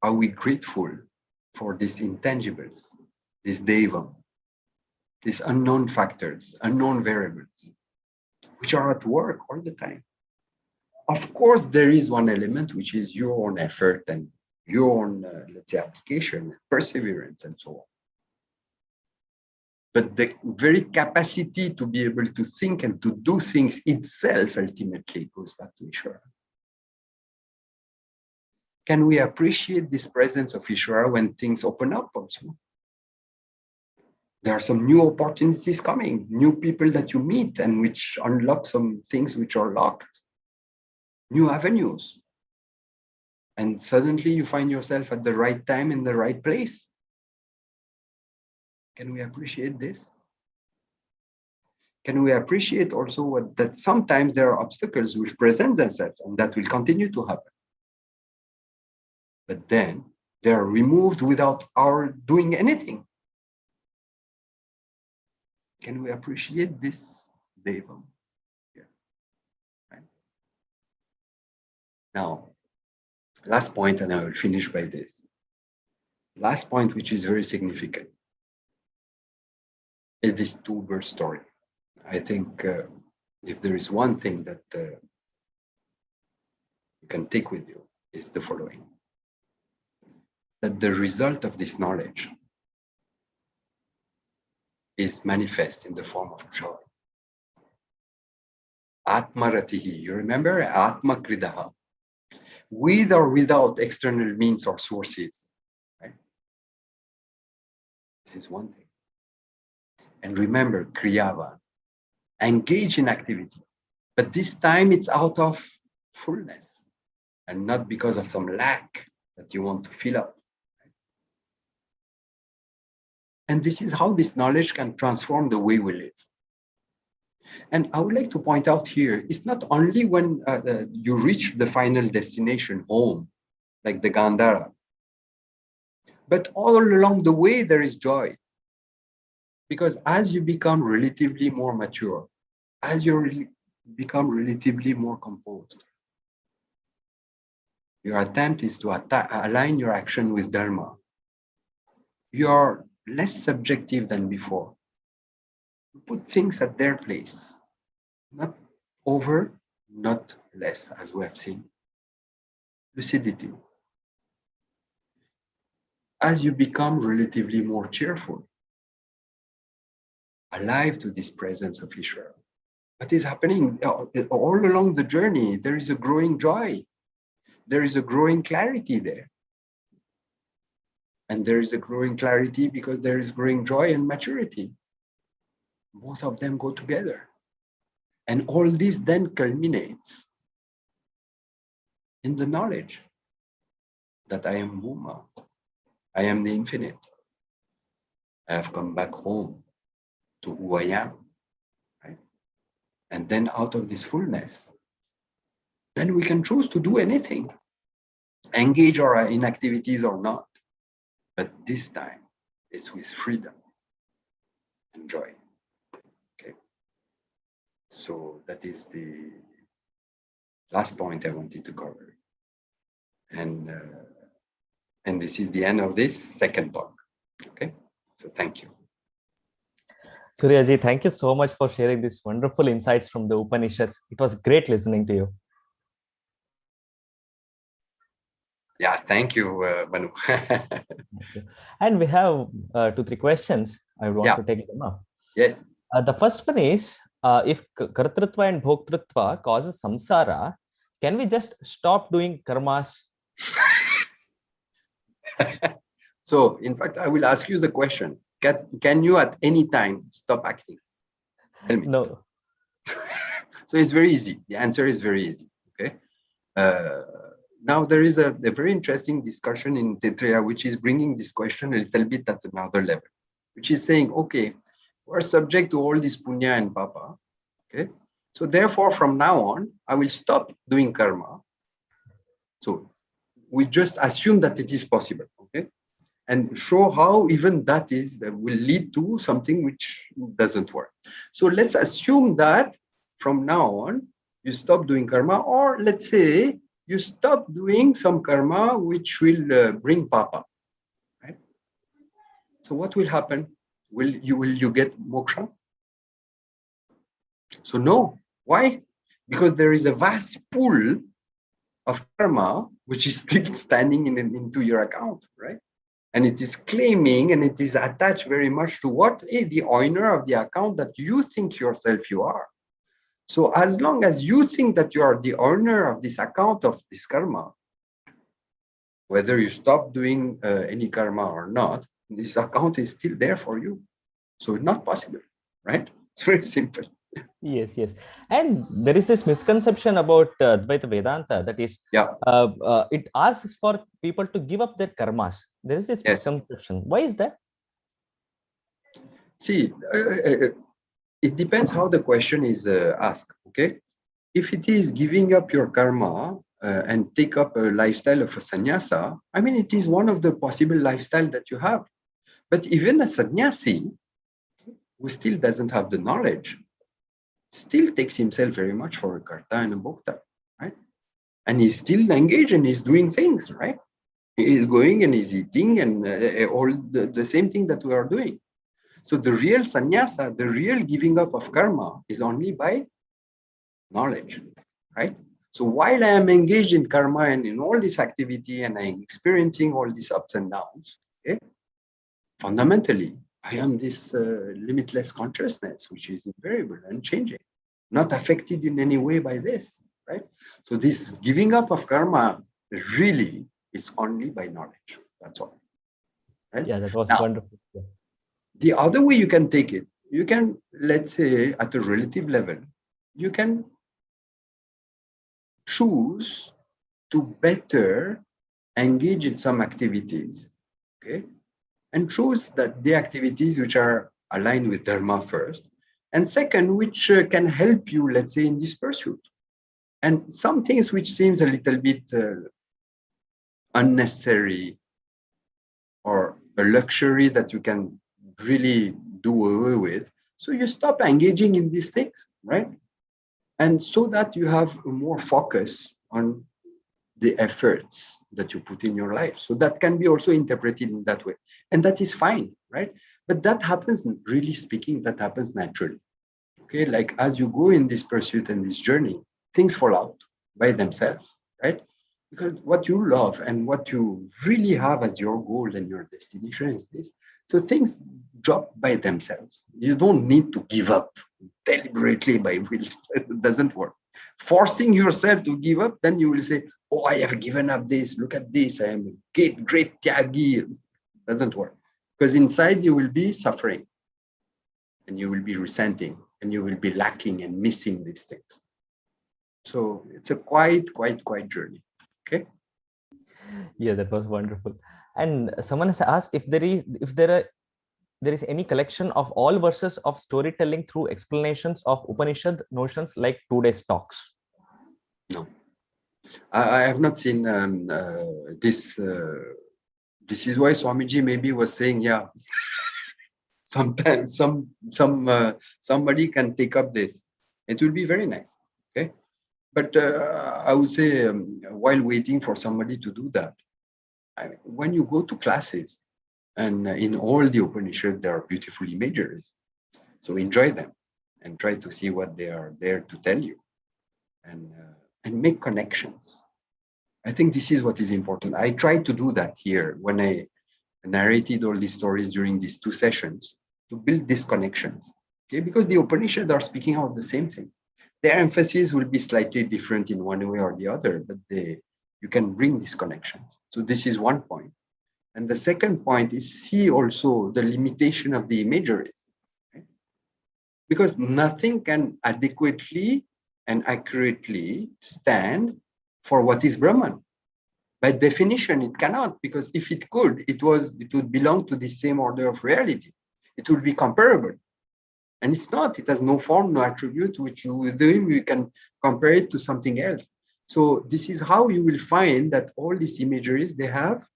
Are we grateful for these intangibles, these deva, these unknown factors, unknown variables, which are at work all the time? Of course, there is one element, which is your own effort and your own, let's say, application, perseverance, and so on. but the very capacity to be able to think and to do things itself ultimately goes back to Ishvara. Can we appreciate this presence of Ishvara when things open up also? There are some new opportunities coming, new people that you meet and which unlock some things which are locked, new avenues. And suddenly you find yourself at the right time in the right place. Can we appreciate this? Can we appreciate also that sometimes there are obstacles which present themselves and that will continue to happen? But then they are removed without our doing anything. Can we appreciate this, Devam? Yeah. Right. Now, last point, and I will finish by this. Last point, which is very significant, is this two-birth story. I think if there is one thing that you can take with you, is the following. That the result of this knowledge is manifest in the form of joy. Atma ratihi, you remember? Atma kridaha. With or without external means or sources. Right? This is one thing. And remember, kriyava, engage in activity. But this time it's out of fullness and not because of some lack that you want to fill up. And this is how this knowledge can transform the way we live. And I would like to point out here, it's not only when you reach the final destination, home, like the Gandhara, but all along the way there is joy. Because as you become relatively more mature, as you become relatively more composed, your attempt is to align your action with Dharma. You are less subjective than before. You put things at their place, not over, not less, as we have seen. Lucidity. As you become relatively more cheerful, alive to this presence of Ishvara, what is happening all along the journey? There is a growing joy. There is a growing clarity there. And there is a growing clarity because there is growing joy and maturity. Both of them go together. And all this then culminates in the knowledge that I am Bhuma. I am the infinite. I have come back home to who I am. Right? And then out of this fullness, then we can choose to do anything, engage in activities or not. But this time, it's with freedom and joy. Okay. So that is the last point I wanted to cover. And this is the end of this second talk. Okay. So thank you. Suryaji, thank you so much for sharing these wonderful insights from the Upanishads. It was great listening to you. Yeah, thank you, Manu. Thank you. And we have 2-3 questions. I want to take them up. Yes. The first one is, if kartrutva and bhoktrutva causes samsara, can we just stop doing karmas? So, in fact, I will ask you the question. Can you at any time stop acting? Tell me. No. So it's very easy. The answer is very easy. Okay. Now there is a very interesting discussion in Taittiriya, which is bringing this question a little bit at another level, which is saying, okay, we're subject to all this punya and papa. Okay. So therefore, from now on, I will stop doing karma. So we just assume that it is possible. Okay. And show how even that will lead to something which doesn't work. So let's assume that from now on, you stop doing karma, or let's say you stop doing some karma which will bring papa. Right? So what will happen? Will you get moksha? So no. Why? Because there is a vast pool of karma which is still standing into your account, right? And it is claiming and it is attached very much to what? The owner of the account that you think yourself you are. So as long as you think that you are the owner of this account of this karma, whether you stop doing any karma or not, this account is still there for you. So it's not possible, right? It's very simple. Yes, yes. And there is this misconception about Advaita Vedanta, that is, Yeah. it asks for people to give up their karmas. There is this Yes. misconception. Why is that? See, it depends how the question is asked, okay? If it is giving up your karma and take up a lifestyle of a sannyasa, I mean, it is one of the possible lifestyle that you have. But even a sannyasi who still doesn't have the knowledge still takes himself very much for a karta and a bhokta, right? And he's still engaged and he's doing things, right? He is going and he's eating and all the same thing that we are doing. So the real sannyasa, the real giving up of karma is only by knowledge, right? So while I am engaged in karma and in all this activity and I'm experiencing all these ups and downs, okay, fundamentally, I am this limitless consciousness, which is invariable and changing, not affected in any way by this, right? So this giving up of karma really is only by knowledge. That's all. Right? Yeah, that was Now, wonderful. Yeah. the other way you can take it, you can, let's say, at a relative level, you can choose to better engage in some activities, okay? And choose that the activities which are aligned with dharma first, and second, which can help you, let's say, in this pursuit. And some things which seems a little bit unnecessary or a luxury that you can really do away with. So you stop engaging in these things, right? And so that you have more focus on the efforts that you put in your life. So that can be also interpreted in that way. And that is fine, right? But that happens, really speaking, that happens naturally. Okay, like as you go in this pursuit and this journey, things fall out by themselves, right? Because what you love and what you really have as your goal and your destination is this. So things drop by themselves. You don't need to give up deliberately by will. It doesn't work. Forcing yourself to give up, then you will say, oh, I have given up this. Look at this. I am a great tyagi. It doesn't work. Because inside you will be suffering and you will be resenting and you will be lacking and missing these things. So it's a quite journey. Okay. Yeah, that was wonderful. And someone has asked if there is any collection of all verses of storytelling through explanations of Upanishad notions like today's talks. No, I have not seen this. This is why Swamiji maybe was saying, yeah, sometimes somebody can take up this. It will be very nice. Okay. But I would say while waiting for somebody to do that, when you go to classes and in all the Upanishads, there are beautiful imageries. So enjoy them and try to see what they are there to tell you and make connections. I think this is what is important. I tried to do that here when I narrated all these stories during these 2 sessions to build these connections. Okay, because the Upanishads are speaking out the same thing. Their emphasis will be slightly different in one way or the other, but you can bring these connections. So this is one point. And the second point is see also the limitation of the imageries. Okay? Because nothing can adequately and accurately stand for what is Brahman. By definition, it cannot, because if it could, it would belong to the same order of reality. It would be comparable. And it's not. It has no form, no attribute, which you can compare it to something else. So this is how you will find that all these imageries, they have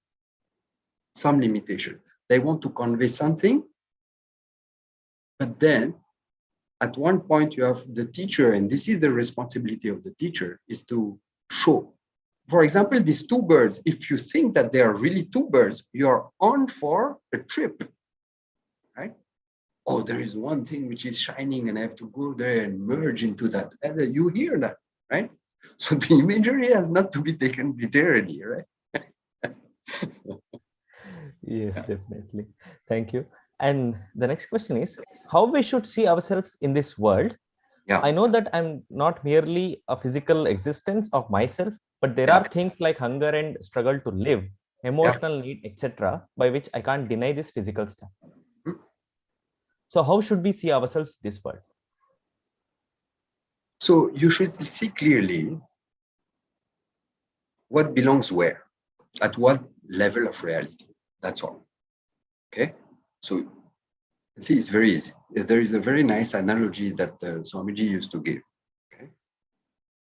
some limitation. They want to convey something, but then at one point you have the teacher, and this is the responsibility of the teacher, is to show. For example, these 2 birds, if you think that they are really 2 birds, you're on for a trip, right? Oh, there is one thing which is shining and I have to go there and merge into that. And you hear that, right? So the imagery has not to be taken literally, right? Yes, Yeah. definitely. Thank you. And the next question is how we should see ourselves in this world. Yeah. I know that I'm not merely a physical existence of myself, but there Yeah. are things like hunger and struggle to live, emotional need, etc., by which I can't deny this physical stuff. Hmm. So, how should we see ourselves in this world? So you should see clearly what belongs where, at what level of reality. That's all. Okay. So see, it's very easy. There is a very nice analogy that Swamiji used to give, okay?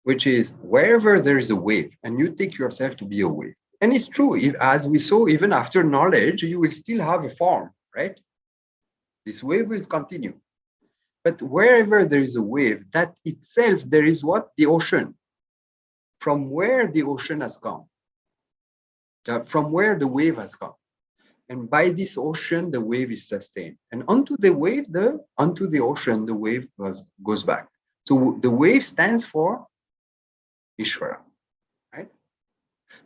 Which is wherever there is a wave, and you take yourself to be a wave. And it's true, as we saw, even after knowledge, you will still have a form, right? This wave will continue. But wherever there is a wave, that itself, there is what? The ocean. From where the ocean has come, from where the wave has come. And by this ocean, the wave is sustained. And onto the ocean, the wave goes back. So the wave stands for Ishvara, right?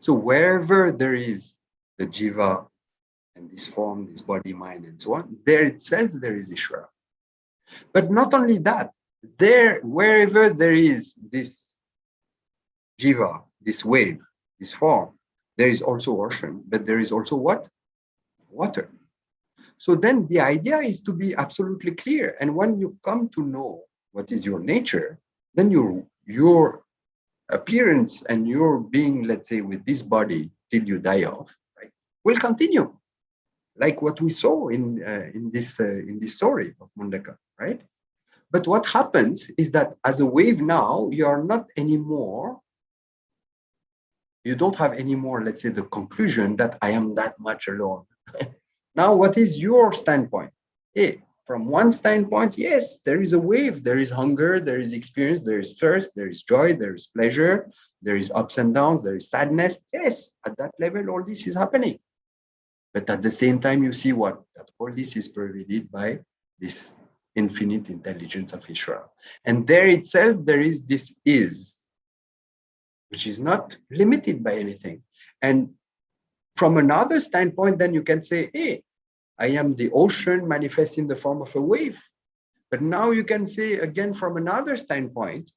So wherever there is the jiva and this form, this body, mind, and so on, there itself there is Ishvara. But not only that, wherever there is this jiva, this wave, this form, there is also ocean, but there is also what? Water. So then the idea is to be absolutely clear. And when you come to know what is your nature, then your appearance and your being, let's say, with this body till you die off, right, will continue, like what we saw in this story of Mundaka, right? But what happens is that as a wave now, you are not anymore. You don't have anymore, let's say, the conclusion that I am that much alone. Now, what is your standpoint? Hey, from one standpoint, yes, there is a wave, there is hunger, there is experience, there is thirst, there is joy, there is pleasure, there is ups and downs, there is sadness. Yes, at that level, all this is happening. But at the same time, you see what? That all this is pervaded by this infinite intelligence of Ishvara. And there itself, there is this is, which is not limited by anything. And from another standpoint, then you can say, hey, I am the ocean manifest in the form of a wave. But now you can say again from another standpoint,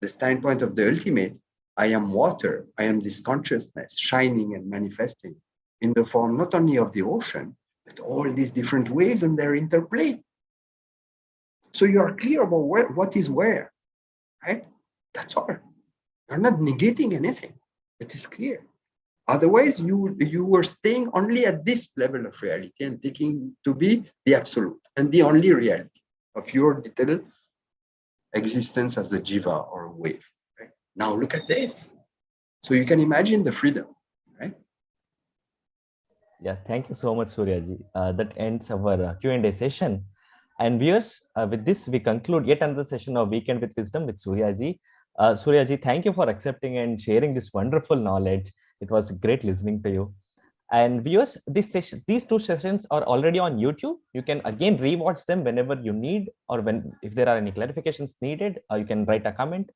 the standpoint of the ultimate, I am water. I am this consciousness shining and manifesting in the form not only of the ocean, but all these different waves and their interplay. So you are clear about what is where, right? That's all. You're not negating anything. It is clear. Otherwise, you were staying only at this level of reality and taking to be the absolute and the only reality of your little existence as a jiva or a wave. Right? Now look at this. So you can imagine the freedom, right? Yeah, thank you so much, Suryaji. That ends our Q&A session. And viewers, with this, we conclude yet another session of Weekend with Wisdom with Suryaji. Suryaji, thank you for accepting and sharing this wonderful knowledge. It was great listening to you. And viewers, these two sessions are already on YouTube. You can again rewatch them whenever you need, or if there are any clarifications needed, you can write a comment.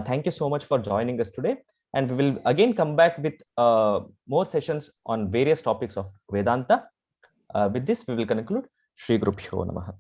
Thank you so much for joining us today. And we will again come back with more sessions on various topics of Vedanta. With this, we will conclude. Shri Gurubhyo Namaha.